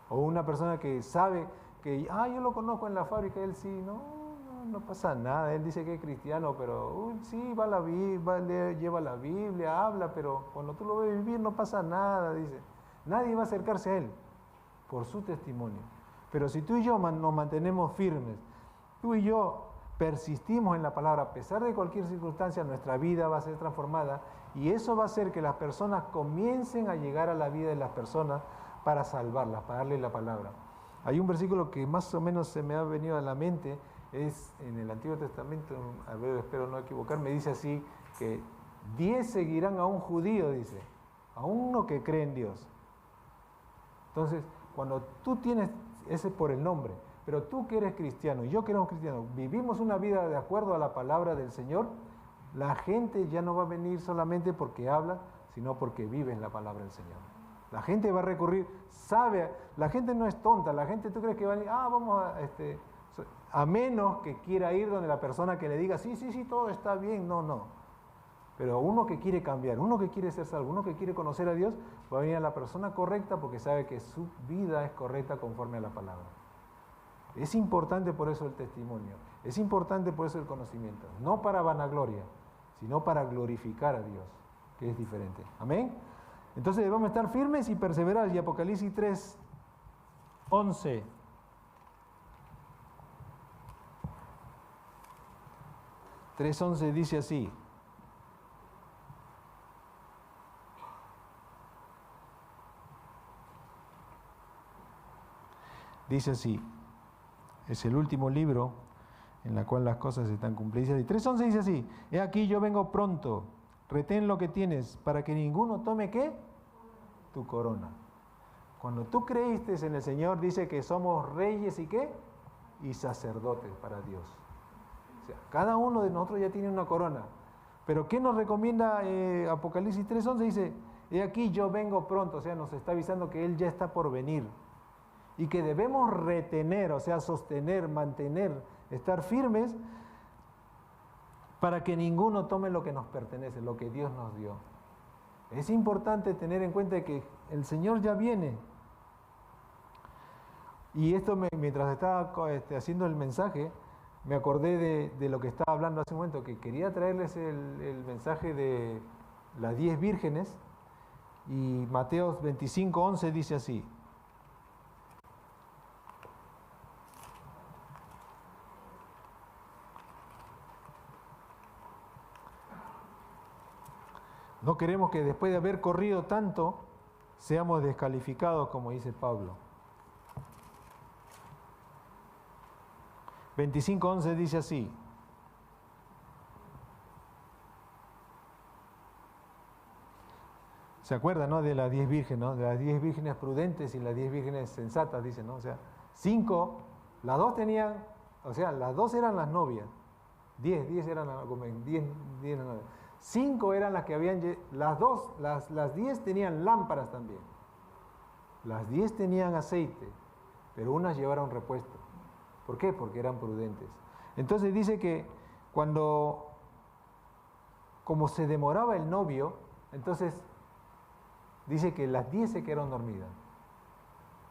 O una persona que sabe que, yo lo conozco en la fábrica, él sí, no pasa nada, él dice que es cristiano, pero sí, va a la Biblia, lleva la Biblia, habla, pero cuando tú lo ves vivir no pasa nada, dice. Nadie va a acercarse a él por su testimonio. Pero si tú y yo nos mantenemos firmes, tú y yo persistimos en la palabra, a pesar de cualquier circunstancia, nuestra vida va a ser transformada y eso va a hacer que las personas comiencen a llegar a la vida de las personas para salvarlas, para darle la palabra. Hay un versículo que más o menos se me ha venido a la mente, es en el Antiguo Testamento, a ver, espero no equivocarme, dice así, que 10 seguirán a un judío, dice, a uno que cree en Dios. Entonces, cuando tú tienes, ese es por el nombre, pero tú que eres cristiano y yo que éramos cristianos, vivimos una vida de acuerdo a la palabra del Señor, la gente ya no va a venir solamente porque habla, sino porque vive en la palabra del Señor. La gente va a recurrir, sabe, la gente no es tonta, la gente, tú crees que va a ir, vamos a menos que quiera ir donde la persona que le diga, sí, todo está bien, no. Pero uno que quiere cambiar, uno que quiere ser salvo, uno que quiere conocer a Dios, va a venir a la persona correcta porque sabe que su vida es correcta conforme a la palabra. Es importante por eso el testimonio, es importante por eso el conocimiento, no para vanagloria, sino para glorificar a Dios, que es diferente. Amén. Entonces debemos estar firmes y perseverar. Y Apocalipsis 3:11. 3:11 dice así. Dice así, es el último libro en la cual las cosas están cumplidas. Y 3:11 dice así: he aquí yo vengo pronto, retén lo que tienes, para que ninguno tome ¿qué? Tu corona. Cuando tú creíste en el Señor, dice que somos reyes y ¿qué? Y sacerdotes para Dios. O sea, cada uno de nosotros ya tiene una corona. Pero ¿qué nos recomienda Apocalipsis 3:11? Dice, he aquí yo vengo pronto, o sea, nos está avisando que Él ya está por venir. Y que debemos retener, o sea, sostener, mantener, estar firmes para que ninguno tome lo que nos pertenece, lo que Dios nos dio. Es importante tener en cuenta que el Señor ya viene. Y esto, mientras estaba haciendo el mensaje, me acordé de lo que estaba hablando hace un momento, que quería traerles el mensaje de las 10 vírgenes. Y Mateo 25:11 dice así: no queremos que después de haber corrido tanto, seamos descalificados, como dice Pablo. 25:11 dice así: ¿se acuerdan, no? De las 10 vírgenes, ¿no? De las 10 vírgenes prudentes y las 10 vírgenes sensatas, dicen, ¿no? O sea, 5, las 2 tenían, o sea, las 2 eran las novias, 10 eran las novias, 5 eran las que habían, las 10 tenían lámparas también, las 10 tenían aceite, pero unas llevaron repuesto. ¿Por qué? Porque eran prudentes. Entonces dice que como se demoraba el novio, entonces dice que las 10 se quedaron dormidas.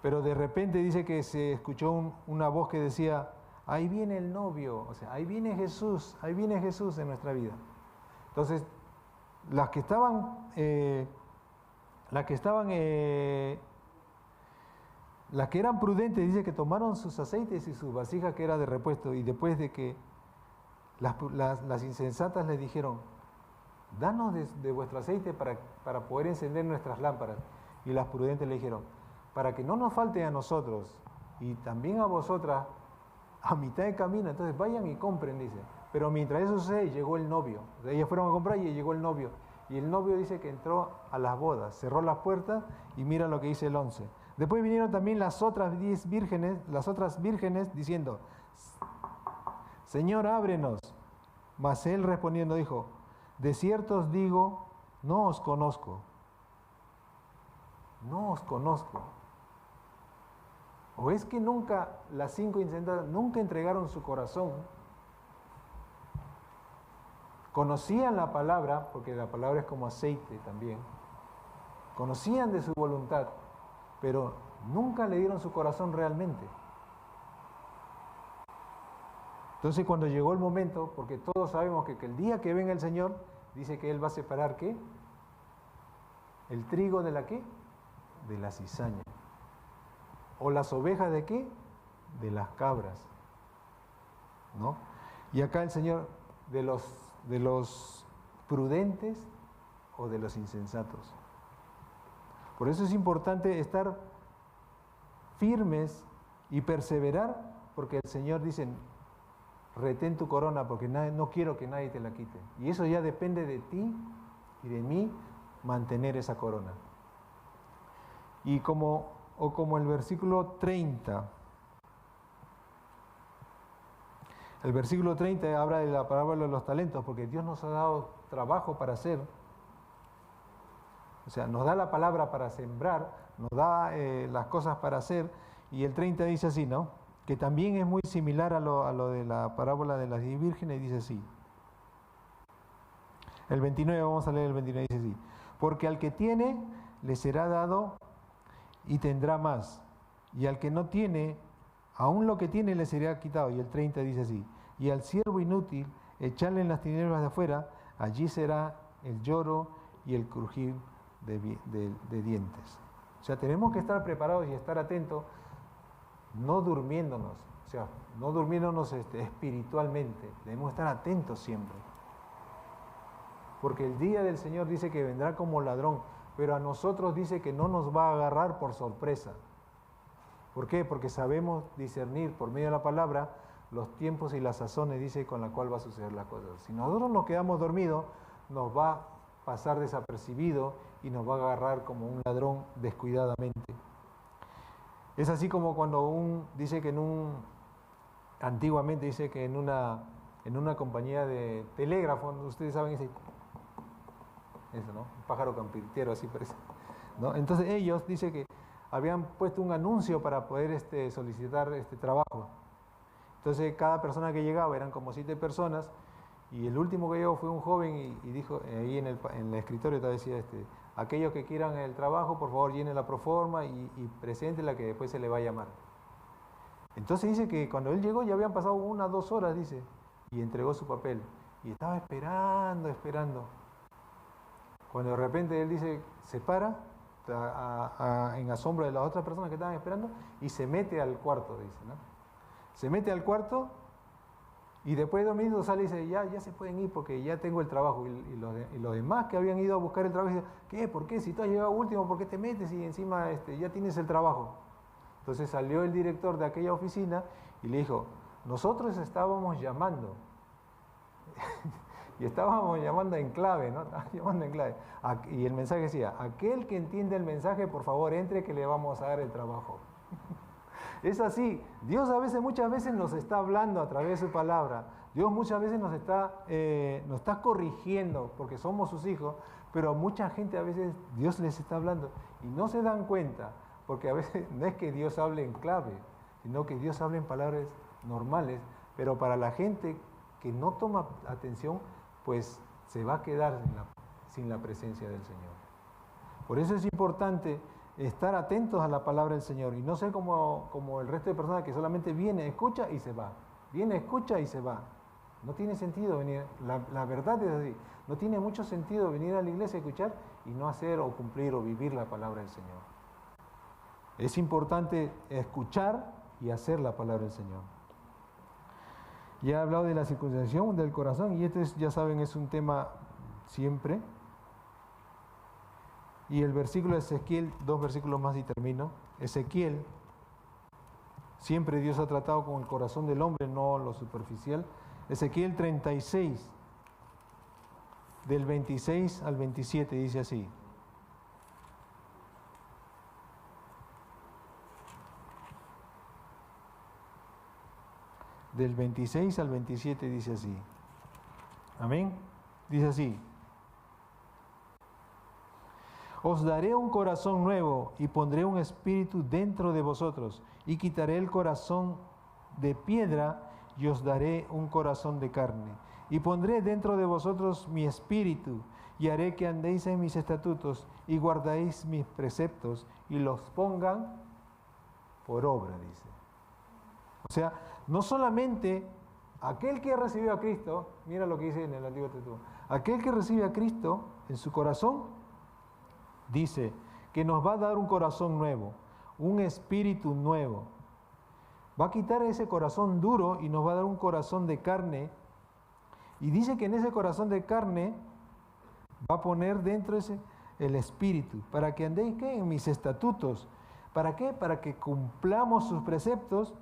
Pero de repente dice que se escuchó una voz que decía, ahí viene el novio, o sea, ahí viene Jesús en nuestra vida. Entonces, las que eran prudentes, dice que tomaron sus aceites y sus vasijas que era de repuesto, y después de que las insensatas les dijeron, danos de vuestro aceite para poder encender nuestras lámparas. Y las prudentes le dijeron, para que no nos falte a nosotros y también a vosotras a mitad de camino, entonces vayan y compren, dice. Pero mientras eso sucede, llegó el novio. O sea, ellas fueron a comprar y llegó el novio. Y el novio dice que entró a las bodas, cerró las puertas y mira lo que dice el 11. Después vinieron también las otras vírgenes diciendo, Señor, ábrenos. Mas él respondiendo dijo, de cierto os digo, no os conozco. No os conozco. ¿O es que las 5 insensatas nunca entregaron su corazón? Conocían la palabra, porque la palabra es como aceite también. Conocían de su voluntad, pero nunca le dieron su corazón realmente. Entonces cuando llegó el momento, porque todos sabemos que el día que venga el Señor, dice que Él va a separar ¿qué? El trigo de la ¿qué? De la cizaña. ¿O las ovejas de qué? De las cabras. ¿No? Y acá el Señor, de los prudentes o de los insensatos. Por eso es importante estar firmes y perseverar, porque el Señor dice, retén tu corona porque no quiero que nadie te la quite. Y eso ya depende de ti y de mí mantener esa corona. Y como el versículo 30. El versículo 30 habla de la parábola de los talentos, porque Dios nos ha dado trabajo para hacer. O sea, nos da la palabra para sembrar, nos da las cosas para hacer. Y el 30 dice así, ¿no? Que también es muy similar a lo de la parábola de las 10 vírgenes, dice así. El 29, vamos a leer el 29, dice así. Porque al que tiene, le será dado y tendrá más. Y al que no tiene, aún lo que tiene le será quitado. Y el 30 dice así. Y al siervo inútil, echarle en las tinieblas de afuera, allí será el lloro y el crujir de dientes. O sea, tenemos que estar preparados y estar atentos, no durmiéndonos. O sea, no durmiéndonos espiritualmente. Debemos estar atentos siempre. Porque el día del Señor dice que vendrá como ladrón, pero a nosotros dice que no nos va a agarrar por sorpresa. ¿Por qué? Porque sabemos discernir por medio de la palabra los tiempos y las sazones, dice, con la cual va a suceder las cosas. Si nosotros nos quedamos dormidos, nos va a pasar desapercibido y nos va a agarrar como un ladrón descuidadamente. Es así como cuando dice que antiguamente dice que en una compañía de telégrafo, ustedes saben eso, ¿no? Un pájaro campirtero, así parece, ¿no? Entonces ellos, dice que habían puesto un anuncio para poder solicitar trabajo. Entonces cada persona que llegaba, eran como 7 personas, y el último que llegó fue un joven y dijo, ahí en el escritorio decía, aquellos que quieran el trabajo, por favor llenen la proforma y preséntela, que después se le va a llamar. Entonces dice que cuando él llegó ya habían pasado 1 o 2 horas, dice, y entregó su papel. Y estaba esperando. Cuando de repente él dice, se para, en asombro de las otras personas que estaban esperando, y se mete al cuarto, dice, ¿no? Se mete al cuarto y después de 2 minutos sale y dice, ya se pueden ir porque ya tengo el trabajo. Y los demás que habían ido a buscar el trabajo dicen, ¿qué? ¿Por qué? Si tú has llegado último, ¿por qué te metes y encima ya tienes el trabajo? Entonces salió el director de aquella oficina y le dijo, nosotros estábamos llamando. Y estábamos llamando en clave, ¿no? Llamando en clave. Y el mensaje decía, aquel que entiende el mensaje, por favor, entre, que le vamos a dar el trabajo. Es así. Dios muchas veces nos está hablando a través de su palabra. Dios muchas veces nos está corrigiendo porque somos sus hijos, pero mucha gente a veces Dios les está hablando y no se dan cuenta, porque a veces no es que Dios hable en clave, sino que Dios habla en palabras normales, pero para la gente que no toma atención, pues se va a quedar sin la presencia del Señor. Por eso es importante estar atentos a la palabra del Señor y no ser como el resto de personas que solamente viene, escucha y se va. Viene, escucha y se va. No tiene sentido venir, la verdad es así, no tiene mucho sentido venir a la iglesia a escuchar y no hacer o cumplir o vivir la palabra del Señor. Es importante escuchar y hacer la palabra del Señor. Ya he hablado de la circuncisión del corazón y ya saben, es un tema siempre. Y el versículo de Ezequiel, 2 versículos más y termino. Ezequiel, siempre Dios ha tratado con el corazón del hombre, no lo superficial. Ezequiel 36, del 26 al 27, dice así. Del 26 al 27 dice así. Amén. Dice así. Os daré un corazón nuevo y pondré un espíritu dentro de vosotros y quitaré el corazón de piedra y os daré un corazón de carne. Y pondré dentro de vosotros mi espíritu y haré que andéis en mis estatutos y guardéis mis preceptos y los pongan por obra, dice. O sea, no solamente aquel que ha recibido a Cristo, mira lo que dice en el Antiguo Testamento, aquel que recibe a Cristo en su corazón, dice que nos va a dar un corazón nuevo, un espíritu nuevo. Va a quitar ese corazón duro y nos va a dar un corazón de carne. Y dice que en ese corazón de carne va a poner dentro el espíritu, para que andéis ¿qué? En mis estatutos. ¿Para qué? Para que cumplamos sus preceptos,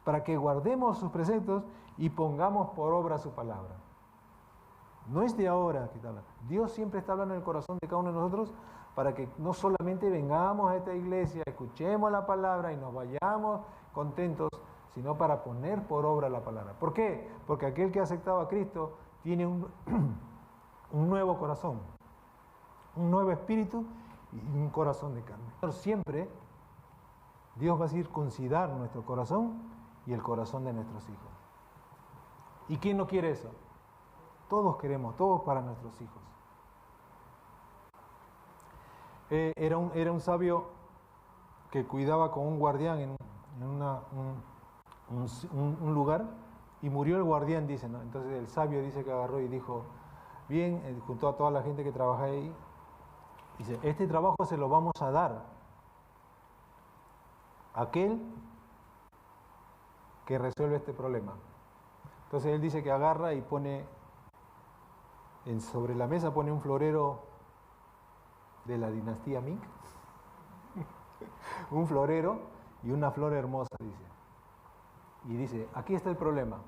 para que guardemos sus preceptos y pongamos por obra su palabra. No es de ahora que está hablando. Dios siempre está hablando en el corazón de cada uno de nosotros para que no solamente vengamos a esta iglesia, escuchemos la palabra y nos vayamos contentos, sino para poner por obra la palabra. ¿Por qué? Porque aquel que ha aceptado a Cristo tiene un nuevo corazón, un nuevo espíritu y un corazón de carne. Pero siempre Dios va a circuncidar nuestro corazón y el corazón de nuestros hijos. ¿Y quién no quiere eso? Todos queremos, todos para nuestros hijos. Era un sabio que cuidaba con un guardián en un lugar y murió el guardián, dice, ¿no? Entonces el sabio dice que agarró y dijo, bien, juntó a toda la gente que trabaja ahí, dice, este trabajo se lo vamos a dar a aquel que resuelve este problema. Entonces él dice que agarra y pone, sobre la mesa pone un florero de la dinastía Ming, un florero y una flor hermosa, dice. Y dice, aquí está el problema.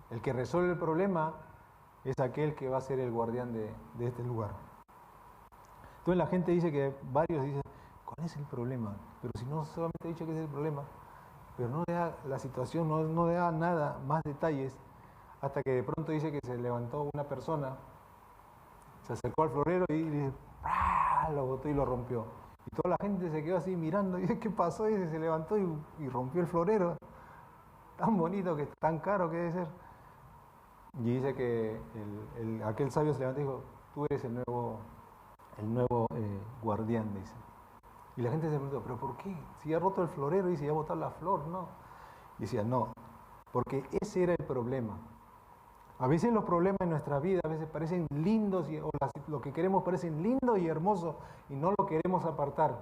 El que resuelve el problema es aquel que va a ser el guardián de este lugar. Entonces la gente dice que varios dicen, ¿cuál es el problema? Pero si no solamente he dicho que es el problema, pero no le da la situación, no le da nada, más detalles, hasta que de pronto dice que se levantó una persona, se acercó al florero y dice, ¡ah!, lo botó y lo rompió. Y toda la gente se quedó así mirando, y dice, ¿qué pasó? Y se levantó y rompió el florero. Tan bonito, que tan caro que debe ser. Y dice que aquel sabio se levantó y dijo, tú eres el nuevo guardián, dice. Y la gente se preguntó, ¿pero por qué? Si ya ha roto el florero y si ya ha botado la flor, no. Y decía, no, porque ese era el problema. A veces los problemas en nuestra vida a veces parecen lindos, lo que queremos parecen lindo y hermoso, y no lo queremos apartar.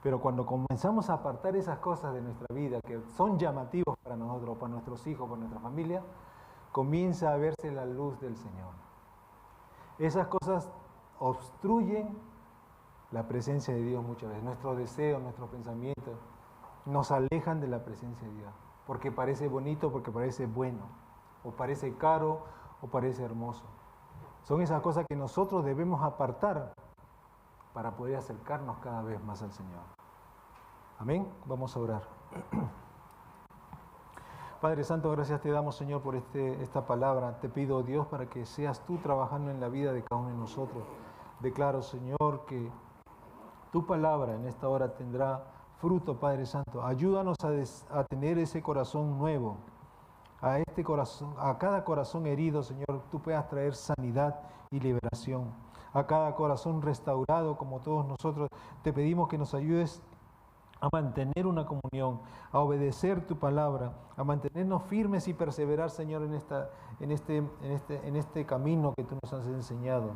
Pero cuando comenzamos a apartar esas cosas de nuestra vida que son llamativos para nosotros, para nuestros hijos, para nuestra familia, comienza a verse la luz del Señor. Esas cosas obstruyen la presencia de Dios muchas veces. Nuestros deseos, nuestros pensamientos nos alejan de la presencia de Dios. Porque parece bonito, porque parece bueno, o parece caro, o parece hermoso. Son esas cosas que nosotros debemos apartar para poder acercarnos cada vez más al Señor. Amén. Vamos a orar. Padre Santo, gracias te damos, Señor, por esta palabra. Te pido, Dios, para que seas tú trabajando en la vida de cada uno de nosotros. Declaro, Señor, que tu palabra en esta hora tendrá fruto, Padre Santo. Ayúdanos a tener ese corazón nuevo. A cada corazón herido, Señor, tú puedas traer sanidad y liberación. A cada corazón restaurado, como todos nosotros, te pedimos que nos ayudes a mantener una comunión, a obedecer tu palabra, a mantenernos firmes y perseverar, Señor, en este camino que tú nos has enseñado.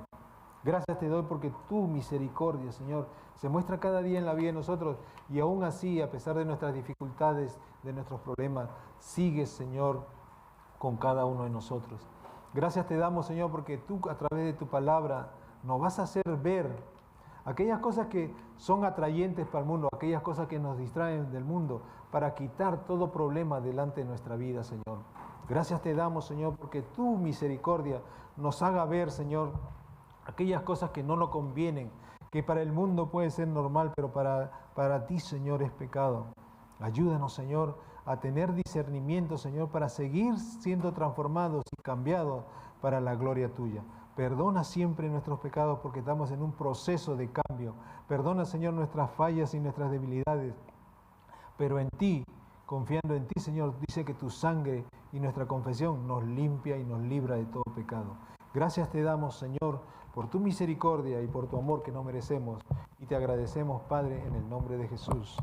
Gracias te doy porque tu misericordia, Señor, se muestra cada día en la vida de nosotros, y aún así, a pesar de nuestras dificultades, de nuestros problemas, sigues, Señor, con cada uno de nosotros. Gracias te damos, Señor, porque tú, a través de tu palabra, nos vas a hacer ver aquellas cosas que son atrayentes para el mundo, aquellas cosas que nos distraen del mundo, para quitar todo problema delante de nuestra vida, Señor. Gracias te damos, Señor, porque tu misericordia nos haga ver, Señor, aquellas cosas que no nos convienen, que para el mundo puede ser normal, pero para ti, Señor, es pecado. Ayúdanos, Señor, a tener discernimiento, Señor, para seguir siendo transformados y cambiados para la gloria tuya. Perdona siempre nuestros pecados porque estamos en un proceso de cambio. Perdona, Señor, nuestras fallas y nuestras debilidades. Pero en ti, confiando en ti, Señor, dice que tu sangre y nuestra confesión nos limpia y nos libra de todo pecado. Gracias te damos, Señor, por tu misericordia y por tu amor que no merecemos. Y te agradecemos, Padre, en el nombre de Jesús.